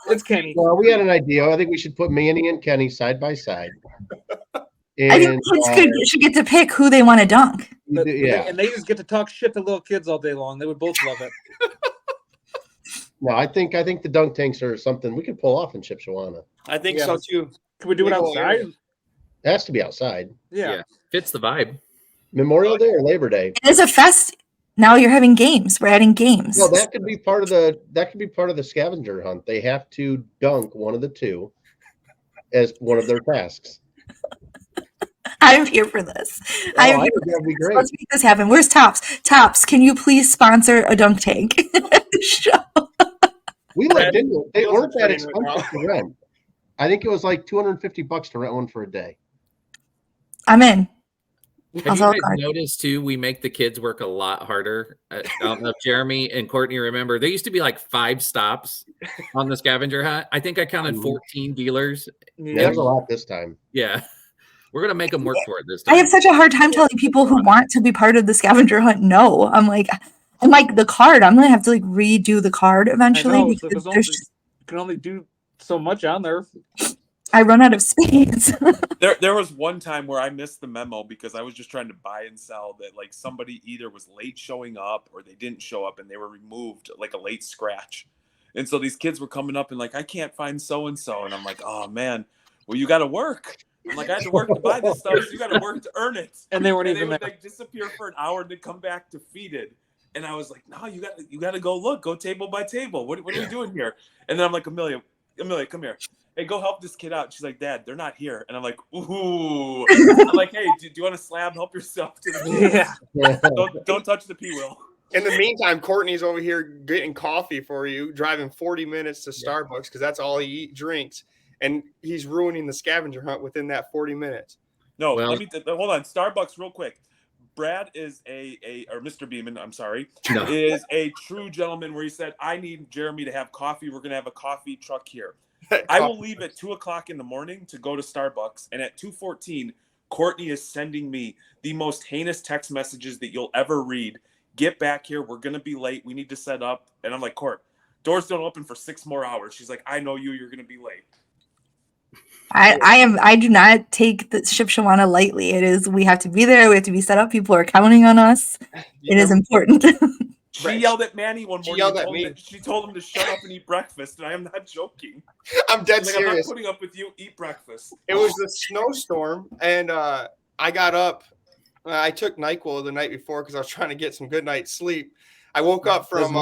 It's Kenny. Well, we had an idea. I think we should put Manny and Kenny side by side. And, I think kids should get to pick who they want to dunk. Yeah, and they just get to talk shit to little kids all day long. They would both love it. No, I think the dunk tanks are something we could pull off in Shipshewana. I think so too. Can we do it outside? It has to be outside. Yeah. Fits the vibe. Memorial Day or Labor Day? It is a fest. Now you're having games. We're adding games. No, that could be part of the scavenger hunt. They have to dunk one of the two as one of their tasks. I'm here for this. I think that'd be great. Let's make this happen. Where's Tops? Tops, can you please sponsor a dunk tank show? We looked into it. They weren't that expensive to rent. I think it was like $250 to rent one for a day. I'm in. Have you guys noticed too? We make the kids work a lot harder. I don't know if Jeremy and Courtney remember. There used to be like 5 stops on the scavenger hunt. I think I counted 14 dealers. There's a lot this time. Yeah, we're gonna make them work for it this time. I have such a hard time telling people who want to be part of the scavenger hunt no. I'm like the card. I'm gonna have to like redo the card eventually. I know, you can only do so much on there. I run out of space. There was one time where I missed the memo because I was just trying to buy and sell that, like, somebody either was late showing up or they didn't show up and they were removed, like a late scratch. And so these kids were coming up and like, I can't find so-and-so. And I'm like, oh man, well, you got to work. I'm like, I had to work to buy this stuff. So you got to work to earn it. And they weren't and even they would there. like disappear for an hour and then come back defeated. And I was like, no, you got to go table by table. What are we doing here? And then I'm like, Amelia, come here. Hey, go help this kid out. She's like, Dad, they're not here. And I'm like, ooh. I'm like, hey, do you want a slab? Help yourself to the kids. Yeah. Don't touch the P-wheel. In the meantime, Courtney's over here getting coffee for you, driving 40 minutes to Starbucks because that's all he drinks. And he's ruining the scavenger hunt within that 40 minutes. No, hold on. Starbucks real quick. Brad is or Mr. Beeman, I'm sorry, is a true gentleman where he said, I need Jeremy to have coffee. We're going to have a coffee truck here. I will leave at 2:00 in the morning to go to Starbucks. And at 2:14, Courtney is sending me the most heinous text messages that you'll ever read. Get back here. We're going to be late. We need to set up. And I'm like, Court, doors don't open for 6 more hours. She's like, I know you're going to be late. I do not take the Shipshewana lightly. It is, we have to be there. We have to be set up. People are counting on us. It is important. She yelled at Manny one morning. She told him to shut up and eat breakfast. And I am not joking. I'm dead serious. I'm not putting up with you. Eat breakfast. It was a snowstorm. And I got up. I took NyQuil the night before because I was trying to get some good night's sleep. I woke up from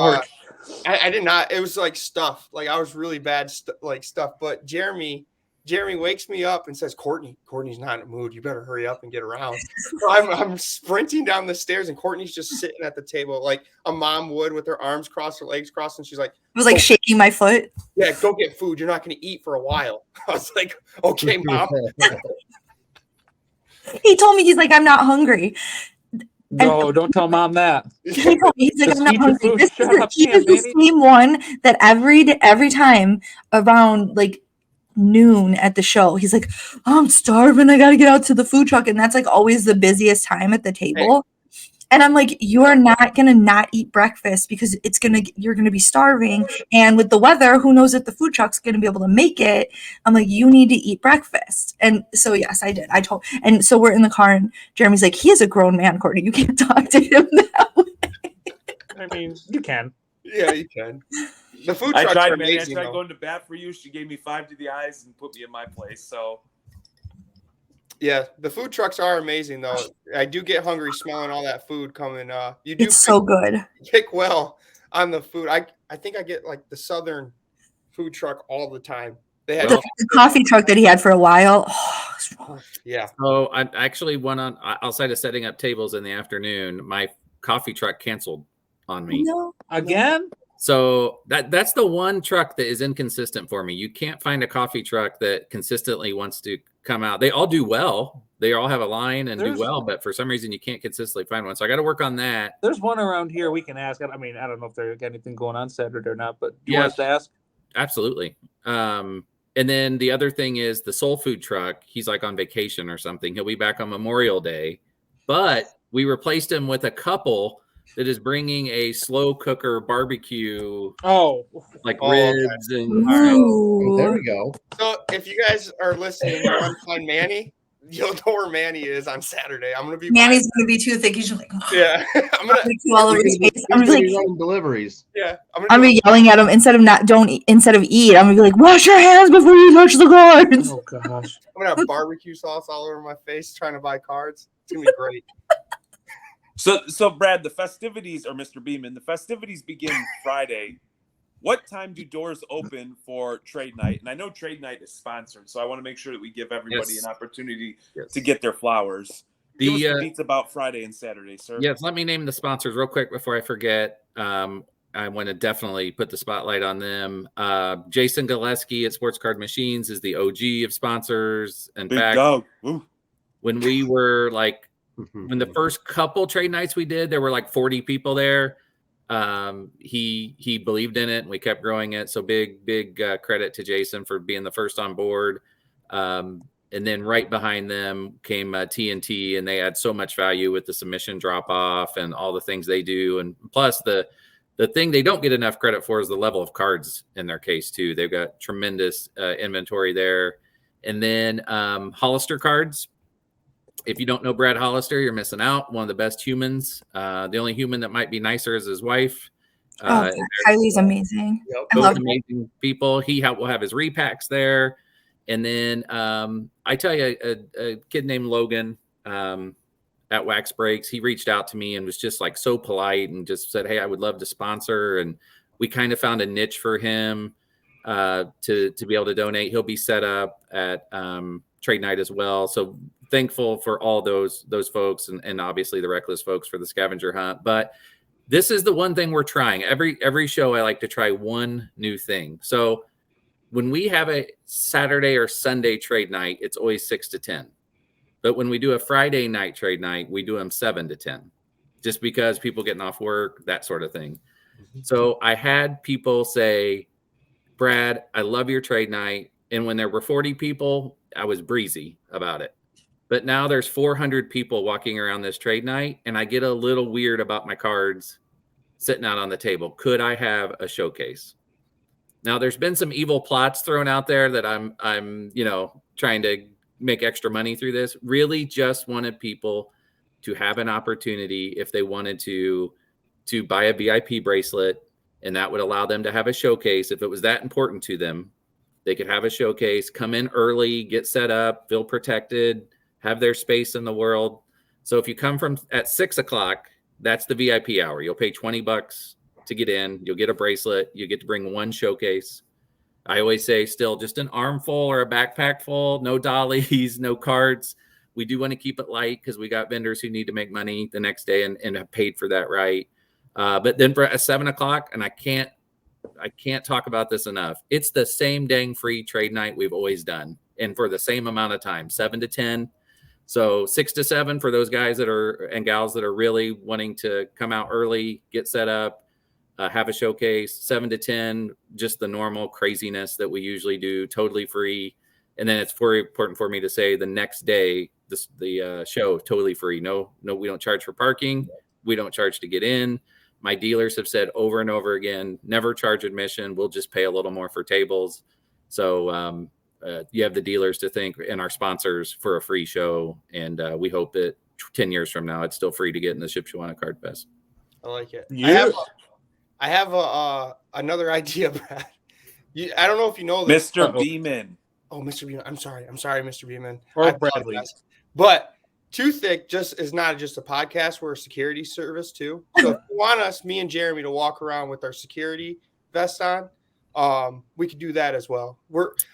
I did not. It was like stuff. Like I was really bad stuff. But Jeremy Jeremy wakes me up and says, Courtney's not in a mood. You better hurry up and get around. So I'm sprinting down the stairs, and Courtney's just sitting at the table like a mom would with her arms crossed, her legs crossed. And she's like, I was like shaking my foot. yeah, go get food. You're not going to eat for a while. I was like, okay, Mom. He told me, he's like, I'm not hungry. No, don't tell mom that. He told me, he's like, Just I'm not eat your hungry. food, This is shut up, he is the Manny. same one that every time around like noon at the show, he's like, I'm starving. I got to get out to the food truck. And that's like always the busiest time at the table. And I'm like, you are not going to not eat breakfast because you're going to be starving. And with the weather, who knows if the food truck's going to be able to make it. I'm like, you need to eat breakfast. And so, yes, I did. And so we're in the car and Jeremy's like, he is a grown man, Courtney. You can't talk to him that way. I mean, you can. Yeah, you can. The food I trucks tried, are man. I amazing. tried though. going to bat for you. She gave me 5 to the eyes and put me in my place. So Yeah, the food trucks are amazing, though. I do get hungry smelling all that food coming. You do It's so good. pick well on the food. I think I get like the Southern food truck all the time. They had The coffee truck that he had for a while. yeah. So I actually went on outside of setting up tables in the afternoon. My coffee truck canceled on me. No. Again? So that's the one truck that is inconsistent for me. You can't find a coffee truck that consistently wants to come out. They all do well. They all have a line and do well, but for some reason you can't consistently find one. So I got to work on that. There's one around here we can ask. I mean, I don't know if there's anything going on Saturday or not, but do you Yeah. want us to ask? Absolutely. And then the other thing is the soul food truck. He's like on vacation or something. He'll be back on Memorial Day, but we replaced him with a couple that is bringing a slow cooker barbecue, like ribs and Oh, there we go. So if you guys are listening and you want to find Manny, you'll know where Manny is on Saturday. I'm gonna be Manny's going to be too thick. He's just like, yeah. I'm gonna all over his face. I'm He's gonna gonna be be like, running deliveries. yeah. I'm I'm gonna gonna be be yelling at him instead of eat. I'm gonna be like, wash your hands before you touch the cards. Oh gosh. I'm gonna have barbecue sauce all over my face trying to buy cards. It's gonna be great. So Brad, the festivities, or Mr. Beeman, the festivities begin Friday. What time do doors open for trade night? And I know trade night is sponsored, so I want to make sure that we give everybody Yes. an opportunity Yes. to get their flowers. Give us The the beats about Friday and Saturday, sir. yes, let me name the sponsors real quick before I forget. I want to definitely put the spotlight on them. Jason Gillespie at Sports Card Machines is the OG of sponsors. In Big fact, dog. Ooh. when we were like when the first couple trade nights we did, there were like 40 people there. He believed in it and we kept growing it. So big credit to Jason for being the first on board. And then right behind them came TNT, and they add so much value with the submission drop off and all the things they do. And plus the thing they don't get enough credit for is the level of cards in their case too. They've got tremendous inventory there. And then Hollister cards. If you don't know Brad Hollister, you're missing out. One of the best humans. The only human that might be nicer is his wife. Kylie's amazing. Yep. I Both love her. amazing people. Will have his repacks there. And then I tell you, a kid named Logan at Wax Breaks, he reached out to me and was just like so polite and just said, hey, I would love to sponsor. And we kind of found a niche for him to be able to donate. He'll be set up at trade night as well. So thankful for all those folks and obviously the Reckless folks for the scavenger hunt. But this is the one thing we're trying. Every show I like to try one new thing. So when we have a Saturday or Sunday trade night, it's always 6 to 10. But when we do a Friday night trade night, we do them 7 to 10, just because people getting off work, that sort of thing. So I had people say, Brad, I love your trade night. And when there were 40 people, I was breezy about it. But now there's 400 people walking around this trade night, and I get a little weird about my cards sitting out on the table. Could I have a showcase? Now there's been some evil plots thrown out there that I'm trying to make extra money through this. Really just wanted people to have an opportunity if they wanted to buy a VIP bracelet, and that would allow them to have a showcase. If it was that important to them, they could have a showcase, come in early, get set up, feel protected, have their space in the world. So if you come from at 6 o'clock, that's the VIP hour. You'll pay $20 to get in. You'll get a bracelet. You get to bring one showcase. I always say still just an armful or a backpack full, no dollies, no carts. We do want to keep it light because we got vendors who need to make money the next day and have paid for that right. But then for 7 o'clock, and I can't talk about this enough. It's the same dang free trade night we've always done. And for the same amount of time, 7 to 10. So 6 to 7 for those guys and gals that are really wanting to come out early, get set up, have a showcase. 7 to 10, just the normal craziness that we usually do, totally free. And then it's very important for me to say the next day, the show totally free. No, we don't charge for parking. We don't charge to get in. My dealers have said over and over again, never charge admission. We'll just pay a little more for tables. So you have the dealers to thank and our sponsors for a free show. And we hope that 10 years from now, it's still free to get in the Shipshewana Card Fest. I like it. Yeah. I have another idea, Brad. I don't know if you know this. Mr. Beeman. Oh, Mr. Beeman. I'm sorry, Mr. Beeman. Or I Bradley. apologize. But Thicc is not just a podcast. We're a security service too. So if you want us, me and Jeremy, to walk around with our security vest on, we could do that as well.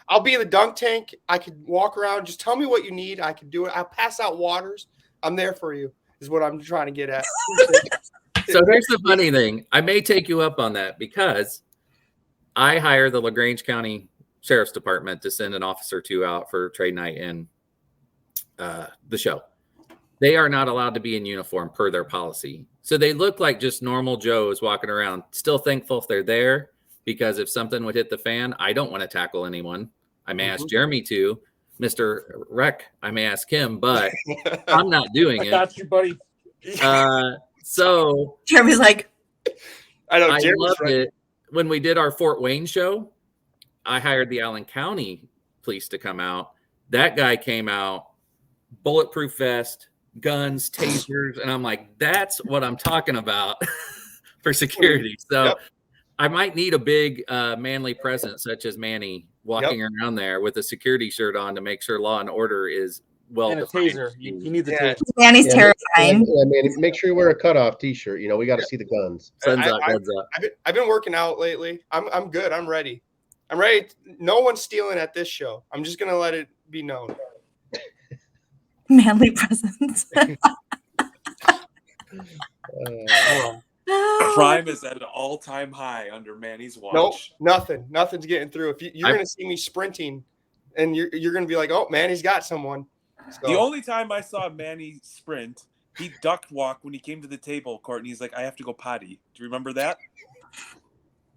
I'll be in the dunk tank. I could walk around. Just tell me what you need. I could do it. I'll pass out waters. I'm there for you, is what I'm trying to get at. So here's the funny thing. I may take you up on that because I hire the LaGrange County Sheriff's Department to send an officer or two out for trade night and the show. They are not allowed to be in uniform per their policy. So they look like just normal Joes walking around, still thankful if they're there, because if something would hit the fan, I don't want to tackle anyone. I may ask Jeremy to. Mr. Rec, I may ask him, but I'm not doing it. Got you, buddy. So Jeremy's like, I know. I Jeremy's loved right. it. When we did our Fort Wayne show, I hired the Allen County police to come out. That guy came out, bulletproof vest, guns, tasers, and I'm like, that's what I'm talking about for security. So Yep. I might need a big manly presence such as Manny walking around there with a security shirt on to make sure law and order is well And a defined. taser. You need the Yeah. taser. Manny's Yeah, terrifying. Yeah, man, make sure you wear a cutoff T-shirt. We got to see the guns. Sun's up, I- guns up. I've been working out lately. I'm good. I'm ready. I'm ready. No one's stealing at this show. I'm just gonna let it be known. Manly presence. Crime is at an all-time high under Manny's watch. Nope, nothing's getting through. If you're gonna see me sprinting, and you're gonna be like, oh, Manny's got someone. So, The only time I saw Manny sprint, he ducked walk when he came to the table, Courtney. He's like, I have to go potty. Do you remember that?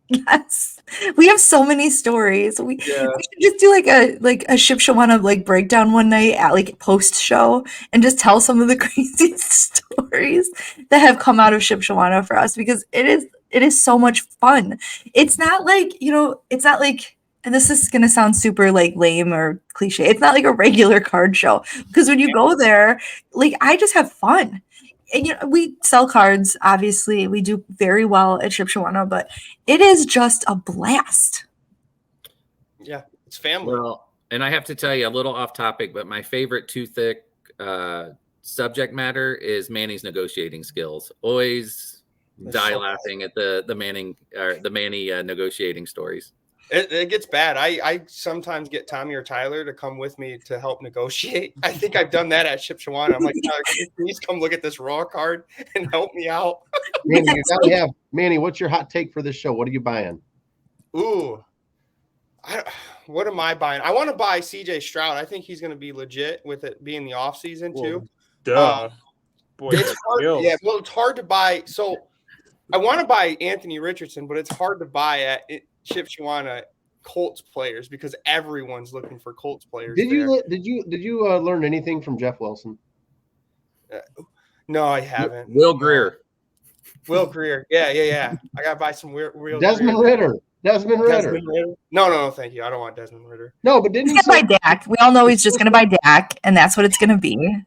Yes, we have so many stories. We should just do like a Shipshewana breakdown one night at post show and just tell some of the craziest stories that have come out of Shipshewana for us, because it is so much fun. It's not it's not like, and this is gonna sound super lame or cliche, it's not like a regular card show, because when you go there, I just have fun. And, we sell cards, obviously. We do very well at Shipshewana, but it is just a blast. yeah, it's family. Well, and I have to tell you a little off topic, but my favorite Thicc subject matter is Manny's negotiating skills. Always die laughing at the Manny negotiating stories. It gets bad. I sometimes get Tommy or Tyler to come with me to help negotiate. I think I've done that at Shipshewana. I'm like, Tyler, can you please come look at this raw card and help me out? Manny, you gotta have Manny. What's your hot take for this show? What are you buying? Ooh, what am I buying? I want to buy CJ Stroud. I think he's going to be legit with it being the off season too. Duh. Boy, It's hard. Yeah, well, it's hard to buy. So I want to buy Anthony Richardson, but it's hard to buy at Shipshewana Colts players because everyone's looking for Colts players. Did you learn anything from Jeff Wilson? No, I haven't. Will Greer. Will Greer. Yeah. I gotta buy some real Desmond Greer. Ritter. Desmond Ritter. No, thank you. I don't want Desmond Ritter. No, but didn't He's he gonna buy Dak. We all know he's just gonna buy Dak, and that's what it's gonna be.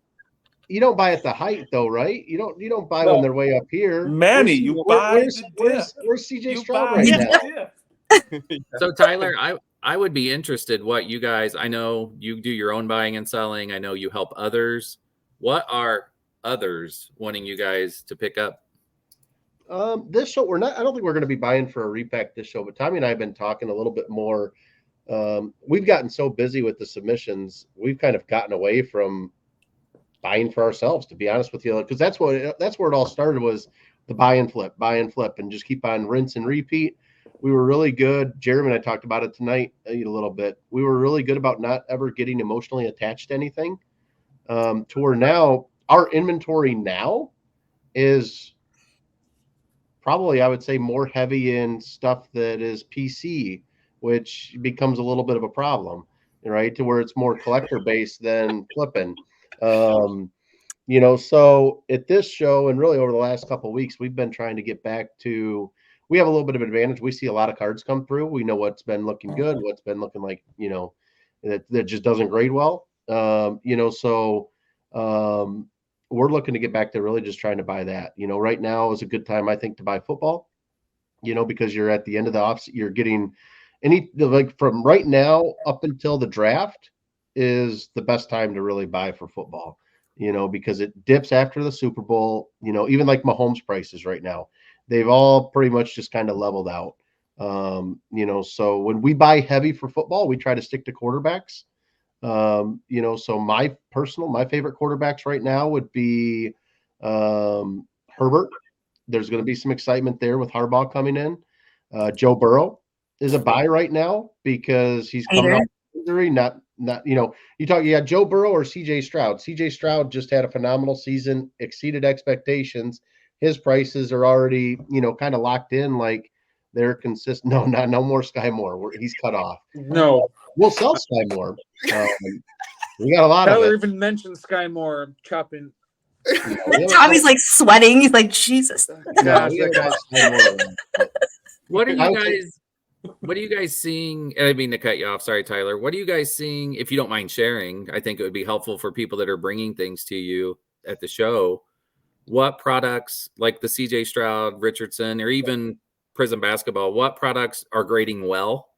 you don't buy at the height though, right? You don't buy when they're way up here. Manny, you buy the dip. Where's CJ You Stroud buy right the now? dip. So Tyler, I would be interested what you guys, I know you do your own buying and selling. I know you help others. What are others wanting you guys to pick up? This show, I don't think we're going to be buying for a repack this show, but Tommy and I have been talking a little bit more we've gotten so busy with the submissions, we've kind of gotten away from buying for ourselves, to be honest with you, because that's where it all started, was the buy and flip, and just keep on rinse and repeat. We were really good. Jeremy and I talked about it tonight a little bit. We were really good about not ever getting emotionally attached to anything, to where now our inventory now is probably, I would say, more heavy in stuff that is PC, which becomes a little bit of a problem, right? To where it's more collector based than flipping. So at this show, and really over the last couple of weeks, we've been trying to get back to, we have a little bit of advantage. We see a lot of cards come through. We know what's been looking good, what's been looking like, that just doesn't grade well. We're looking to get back to really just trying to buy that. Right now is a good time, I think, to buy football, because you're at the end of the off, you're getting from right now up until the draft is the best time to really buy for football, because it dips after the Super Bowl, even like Mahomes prices right now, they've all pretty much just kind of leveled out. So when we buy heavy for football, we try to stick to quarterbacks. So my favorite quarterbacks right now would be Herbert. There's going to be some excitement there with Harbaugh coming in. Joe Burrow is a buy right now because he's coming off injury. Not you got Joe Burrow or CJ Stroud. CJ Stroud just had a phenomenal season, exceeded expectations. His prices are already, kind of locked in, like they're consistent. No more Sky Moore. He's cut off. No. We'll sell Sky Moore. We got a lot Tyler of it. even mentioned Sky Moore chopping. Tommy's like sweating. He's like, Jesus. Gosh, What are you guys seeing? I didn't mean to cut you off. Sorry, Tyler. What are you guys seeing? If you don't mind sharing, I think it would be helpful for people that are bringing things to you at the show. What products, like the CJ Stroud, Richardson, or even Prism Basketball, what products are grading well?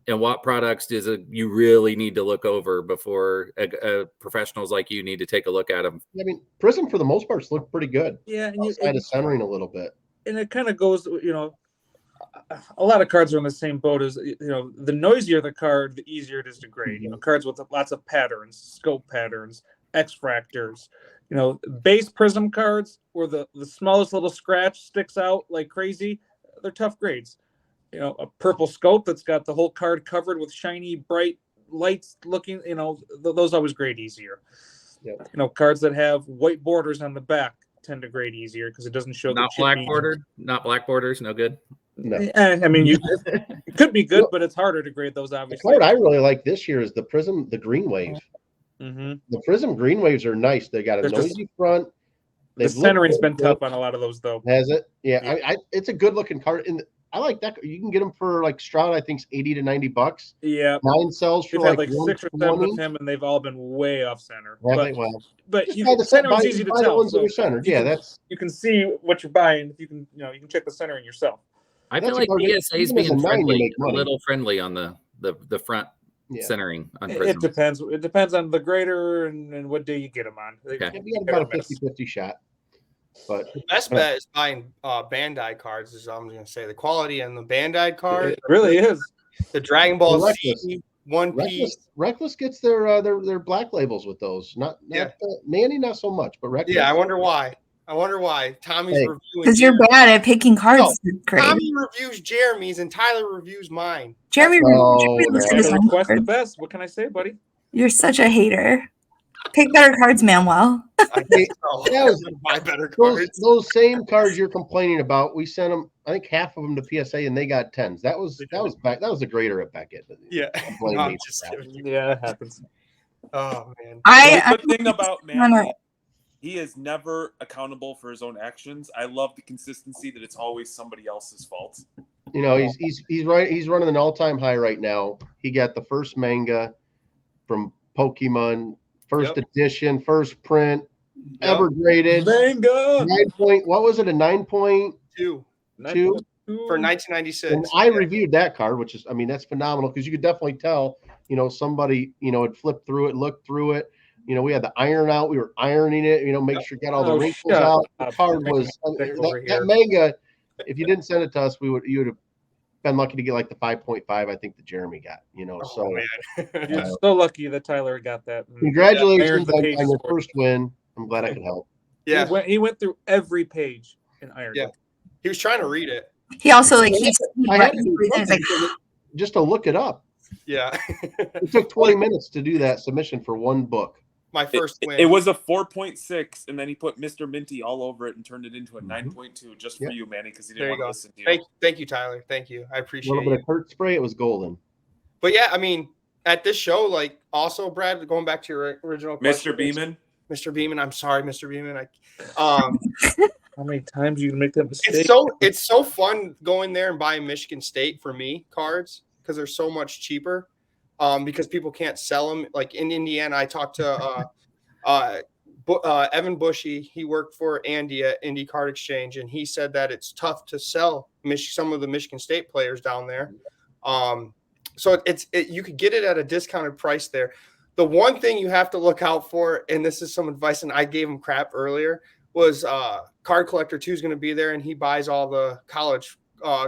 And what products you really need to look over before professionals like you need to take a look at them? I mean, Prism for the most part look pretty good. Yeah, outside of centering a little bit. And it kind of goes, a lot of cards are in the same boat as, the noisier the card, the easier it is to grade. Cards with lots of patterns, scope patterns, X-fractors. Base Prism cards where the smallest little scratch sticks out like crazy, they're tough grades. A purple scope that's got the whole card covered with shiny, bright lights looking, those always grade easier. Yeah. Cards that have white borders on the back tend to grade easier because it doesn't show not black bordered, not black borders, no good. No. I mean, it could be good, but it's harder to grade those, obviously. The card I really like this year is the Prism, the Green Wave. Mm-hmm. The Prism Green Waves are nice. They got a noisy front. The centering's been tough on a lot of those, though. Has it? Yeah. It's a good looking card. I like that. You can get them for like Stroud, I think, $80 to $90. Yeah. Mine sells for like 6 or 7 with him, and they've all been way off center. But the centering's easy to tell. So centered. You can see what you're buying. You can check the centering yourself. I feel like BSA is being friendly, a little friendly on the front centering on Prism. It depends. It depends on the grader and what day you get them on. Okay. You got about a 50-50 shot. But the best bet is buying Bandai cards. Is I'm going to say the quality and the Bandai card. It really is. The Dragon Ball Z One Piece. Reckless gets their black labels with those. Not Manny, not so much, but Reckless. Yeah, I wonder why. Tommy's reviewing. Because you're bad at picking cards. No, Tommy reviews Jeremy's and Tyler reviews mine. Jeremy request the best. What can I say, buddy? You're such a hater. Pick better cards, Manuel. I think buy better cards. Those same cards you're complaining about, we sent them. I think half of them to PSA, and they got 10s. That was the grader at Beckett. Yeah, yeah, it happens. Oh man. The good thing about Manny, he is never accountable for his own actions. I love the consistency that it's always somebody else's fault. He's right. He's running an all-time high right now. He got the first manga from Pokemon. First edition, first print, ever graded. Manga. 9 what was it? A 9.2 for 1996. And I reviewed that card, which is, that's phenomenal because you could definitely tell, somebody, had flipped through it, looked through it. We had the iron out. We were ironing it. Make sure you got all the wrinkles out. The card was that manga. If you didn't send it to us, you would have been lucky to get like the 5.5. I think that Jeremy got. So man. You're so lucky that Tyler got that. congratulations Ironed the on pages your for first win. I'm glad I could help. Yeah, He went through every page and ironed Yeah. it. he was trying to read it. He also like he's I had to do he's like, something just to look it up. Yeah, It took 20 minutes to do that submission for one book. my first win. It was a 4.6, and then he put Mr. Minty all over it and turned it into a Mhm. 9.2 just for Yep. you, Manny, because he There didn't you want go. to listen to you. Thank you, Tyler. Thank you. I A appreciate little bit it. of Kurt spray, it was golden. But yeah, I mean, at this show, like also, Brad, going back to your original question, Mr. Beeman. Mr. Beeman, I'm sorry, Mr. Beeman. How many times you can make that mistake? It's so fun going there and buying Michigan State for me cards because they're so much cheaper. Because people can't sell them. Like in Indiana, I talked to Evan Bushy. He worked for Andy at Indy Card Exchange, and he said that it's tough to sell some of the Michigan State players down there. So you could get it at a discounted price there. The one thing you have to look out for, and this is some advice, and I gave him crap earlier, was Card Collector 2 is going to be there, and he buys all the college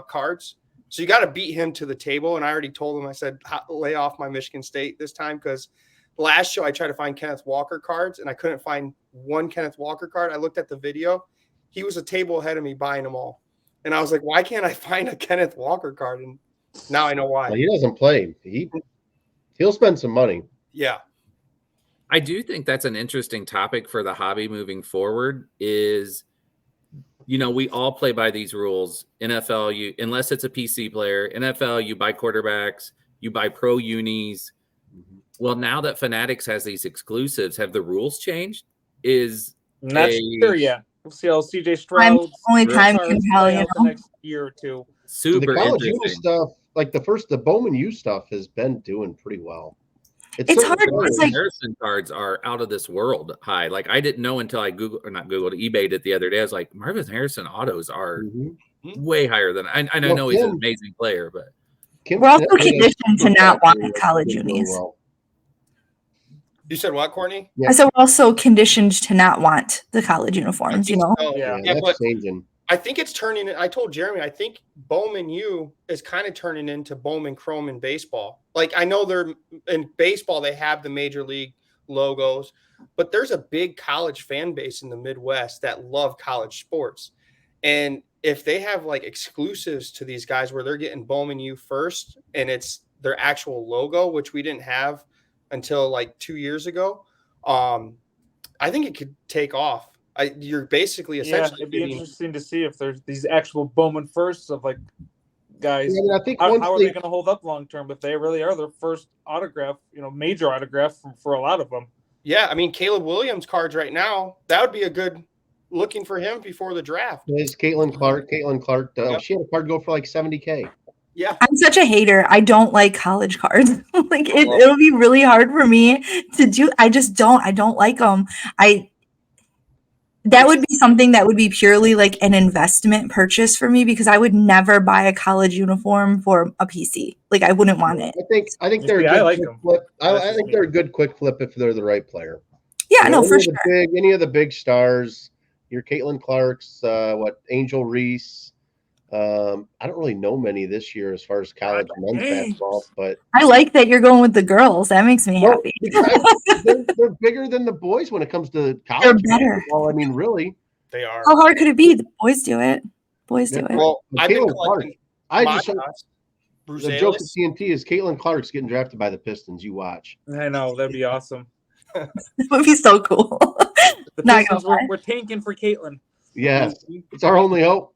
cards. So you got to beat him to the table. And I already told him, I said, lay off my Michigan State this time, because last show I tried to find Kenneth Walker cards, and I couldn't find one Kenneth Walker card. I looked at the video. He was a table ahead of me buying them all. And I was like, why can't I find a Kenneth Walker card? And now I know why. Well, he doesn't play. He'll spend some money. Yeah. I do think that's an interesting topic for the hobby moving forward is, we all play by these rules. NFL, unless it's a PC player, NFL, you buy quarterbacks, you buy pro unis. Well, now that Fanatics has these exclusives, have the rules changed? Not sure yet. We'll see how CJ Stroud's only time cards can tell, play you out the know. next year or two. Super The college U interesting. stuff, like the Bowman U stuff, has been doing pretty well. It's so hard exciting. because, like, Harrison cards are out of this world high. Like I didn't know until I eBayed it the other day. I was like, Marvin Harrison autos are Mhm. way higher than I Well, know he's an Kim- amazing player, but Kim we're also Schmidt made a conditioned to super not want factory college that's doing unis. well. You said what, Courtney? Yeah. I said we're also conditioned to not want the college uniforms, you know? So, Yeah. Yeah, but that's changing. I think it's turning. I told Jeremy, I think Bowman U is kind of turning into Bowman Chrome in baseball. Like I know they're in baseball, they have the major league logos, but there's a big college fan base in the Midwest that love college sports. And if they have like exclusives to these guys where they're getting Bowman U first and it's their actual logo, which we didn't have until like 2 years ago, I think it could take off. You're basically essentially it'd be interesting to see if there's these actual Bowman firsts of like guys. Yeah, I mean, I think How once are they- they going to hold up long term if they really are their first autograph, major autograph for a lot of them? Yeah, I mean, Caleb Williams cards right now, that would be a good looking for him before the draft. There's Caitlin Clark. Yep. She had a card go for like $70K. Yeah. I'm such a hater. I don't like college cards. Like it'll be really hard for me to do. I don't like them. That would be something that would be purely like an investment purchase for me because I would never buy a college uniform for a PC. Like I wouldn't want it. I think they're a Yeah, I good like quick them. flip. I That's think just they're a good quick flip if they're the right player. Yeah, no, for sure. Any of the big stars, your Caitlin Clark's, Angel Reese. I don't really know many this year as far as college men's basketball, but I like that you're going with the girls. That makes me happy. they're bigger than the boys when it comes to college. They're better. basketball. I mean, really. They are. How hard could it be? The boys do it. Boys do it. Well, But I've been Caitlin Clark, collecting the joke at Brusalis. TNT is Caitlin Clark's getting drafted by the Pistons. You watch. I know that'd be awesome. That would be so cool. The Not Pistons, gonna lie. we're tanking for Caitlin. Yes, it's our only hope.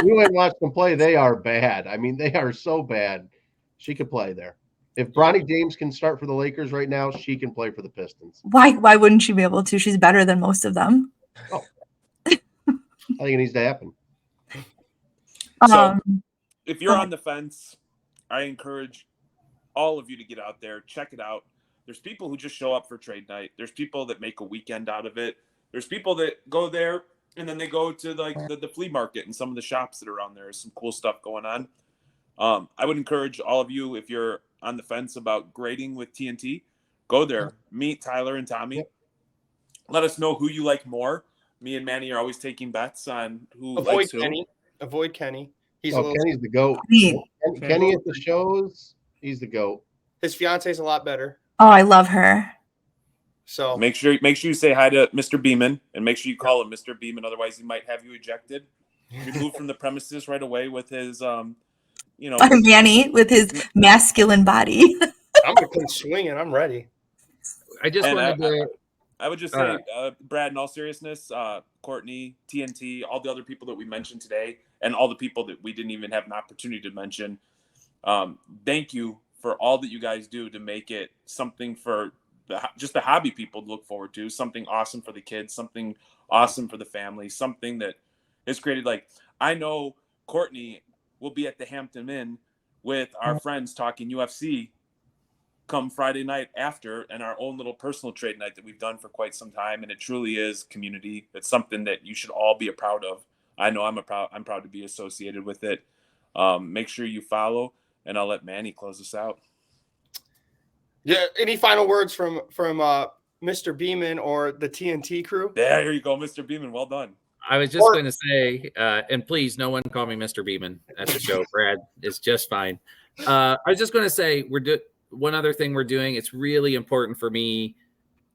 You ain't watched them play. They are bad. I mean, they are so bad. She could play there. If Bronny James can start for the Lakers right now, she can play for the Pistons. Why wouldn't she be able to? She's better than most of them. I think it needs to happen. So, if you're on the fence, I encourage all of you to get out there, check it out. There's people who just show up for trade night. There's people that make a weekend out of it. There's people that go there and then they go to like the flea market and some of the shops that are around there. There's some cool stuff going on. I would encourage all of you, if you're on the fence about grading with TNT, go there, meet Tyler and Tommy. Yep. Let us know who you like more. Me and Manny are always taking bets on who likes who. Avoid Kenny. He's a little. Kenny's the goat. Kenny. Kenny at the shows, he's the goat. His fiance's a lot better. Oh, I love her. So Make sure you say hi to Mr. Beeman, and make sure you call him Mr. Beeman. Otherwise, he might have you ejected, removed from the premises right away with his, Manny with his masculine body. I'm gonna come swinging. I'm ready. I just And wanted to. I would just say, Brad, in all seriousness, Courtney, TNT, all the other people that we mentioned today, and all the people that we didn't even have an opportunity to mention, thank you for all that you guys do to make it something for just the hobby people to look forward to, something awesome for the kids, something awesome for the family, something that is created. Like, I know Courtney will be at the Hampton Inn with our friends talking UFC come Friday night after, and our own little personal trade night that we've done for quite some time. And it truly is community. It's something that you should all be proud of. I know I'm proud to be associated with it. Make sure you follow, and I'll let Manny close us out. Yeah. Any final words from Mr. Beeman or the TNT crew? There you go, Mr. Beeman. Well done. I was just going to say, and please, no one call me Mr. Beeman at the show. Brad is just fine. I was just going to say, one other thing we're doing. It's really important for me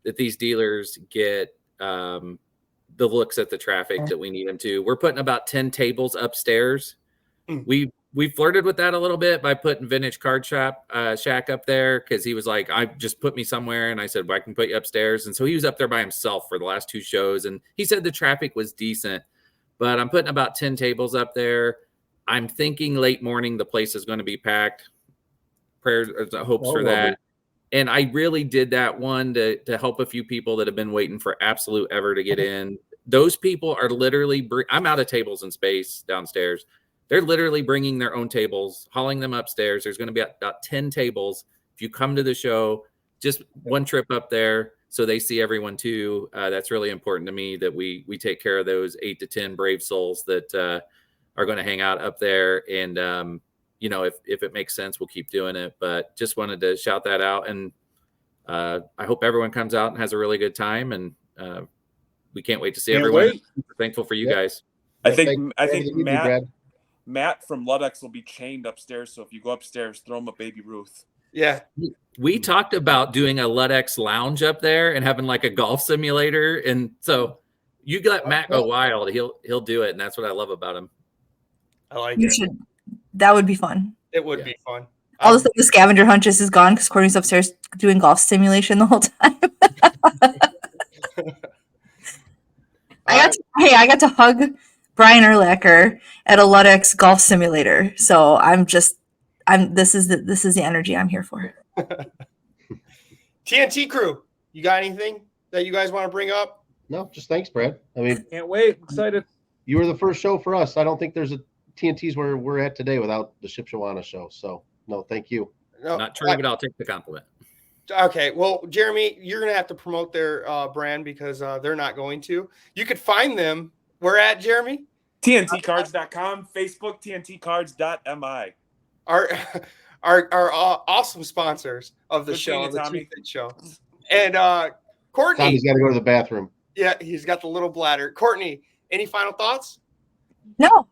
that these dealers get the looks at the traffic that we need them to. We're putting about 10 tables upstairs. We flirted with that a little bit by putting Vintage Card Shack up there, because he was like, I just put me somewhere, and I said, well, I can put you upstairs. And so he was up there by himself for the last 2 shows, and he said the traffic was decent, but I'm putting about 10 tables up there. I'm thinking late morning the place is going to be packed. Prayers, hopes for that. And I really did that one to help a few people that have been waiting for absolute ever to get in. Those people are literally I'm out of tables and space downstairs. They're literally bringing their own tables, hauling them upstairs. There's going to be about 10 tables. If you come to the show, just one trip up there so they see everyone too. That's really important to me, that we take care of those 8 to 10 brave souls that are going to hang out up there. And, if it makes sense, we'll keep doing it. But just wanted to shout that out. And I hope everyone comes out and has a really good time. And we can't wait to see everyone. We're thankful for you guys. I think Matt from Ludex will be chained upstairs, so if you go upstairs, throw him a Baby Ruth. Yeah. We talked about doing a Ludex lounge up there and having like a golf simulator, and so you let Matt go wild. He'll do it, and that's what I love about him. I like You it. should. That would be fun. It would be fun. All of a sudden, the scavenger hunt just is gone because Courtney's upstairs doing golf simulation the whole time. I got to hug Brian Urlacher at a Ludex golf simulator. So this is the energy I'm here for. TNT crew, you got anything that you guys want to bring up? No, just thanks, Brad. I mean, Can't wait. Excited. you were the first show for us. I don't think there's a TNT's where we're at today without the Shipshewana show. So no, thank you. No, Not true, but I'll take the compliment. Okay, well, Jeremy, you're going to have to promote their brand because they're not going to. You could find them. Where at, Jeremy? TNTcards.com, Facebook, TNTcards.mi. Our awesome sponsors of the Good show, seeing you, the Tommy. Thicc show. And Courtney. Tommy's got to go to the bathroom. Yeah, he's got the little bladder. Courtney, any final thoughts? No,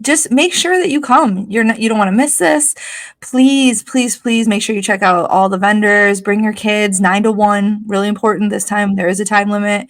just make sure that you come. You don't want to miss this. Please, please, please make sure you check out all the vendors. Bring your kids. 9 to 1, really important this time. There is a time limit.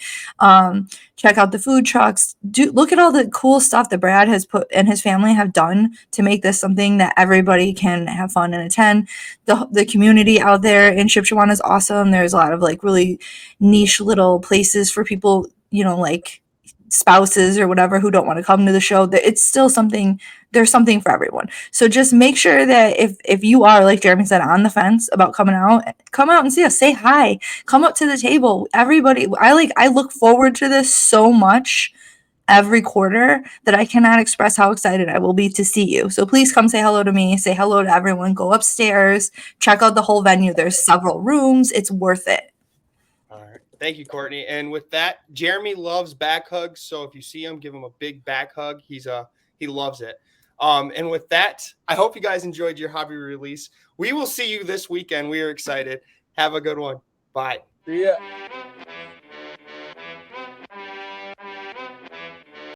Check out the food trucks. Look at all the cool stuff that Brad has put and his family have done to make this something that everybody can have fun and attend. The community out there in Shipshewana is awesome. There's a lot of like really niche little places for people, like spouses or whatever who don't want to come to the show. That it's still something. There's something for everyone. So just make sure that if you are, like Jeremy said, on the fence about coming out, come out and see us. Say hi. Come up to the table. Everybody. I look forward to this so much every quarter that I cannot express how excited I will be to see you. So please come say hello to me. Say hello to everyone. Go upstairs. Check out the whole venue. There's several rooms. It's worth it. All right. Thank you, Courtney. And with that, Jeremy loves back hugs. So if you see him, give him a big back hug. He loves it. And with that, I hope you guys enjoyed your hobby release. We will see you this weekend. We are excited. Have a good one. Bye. See ya.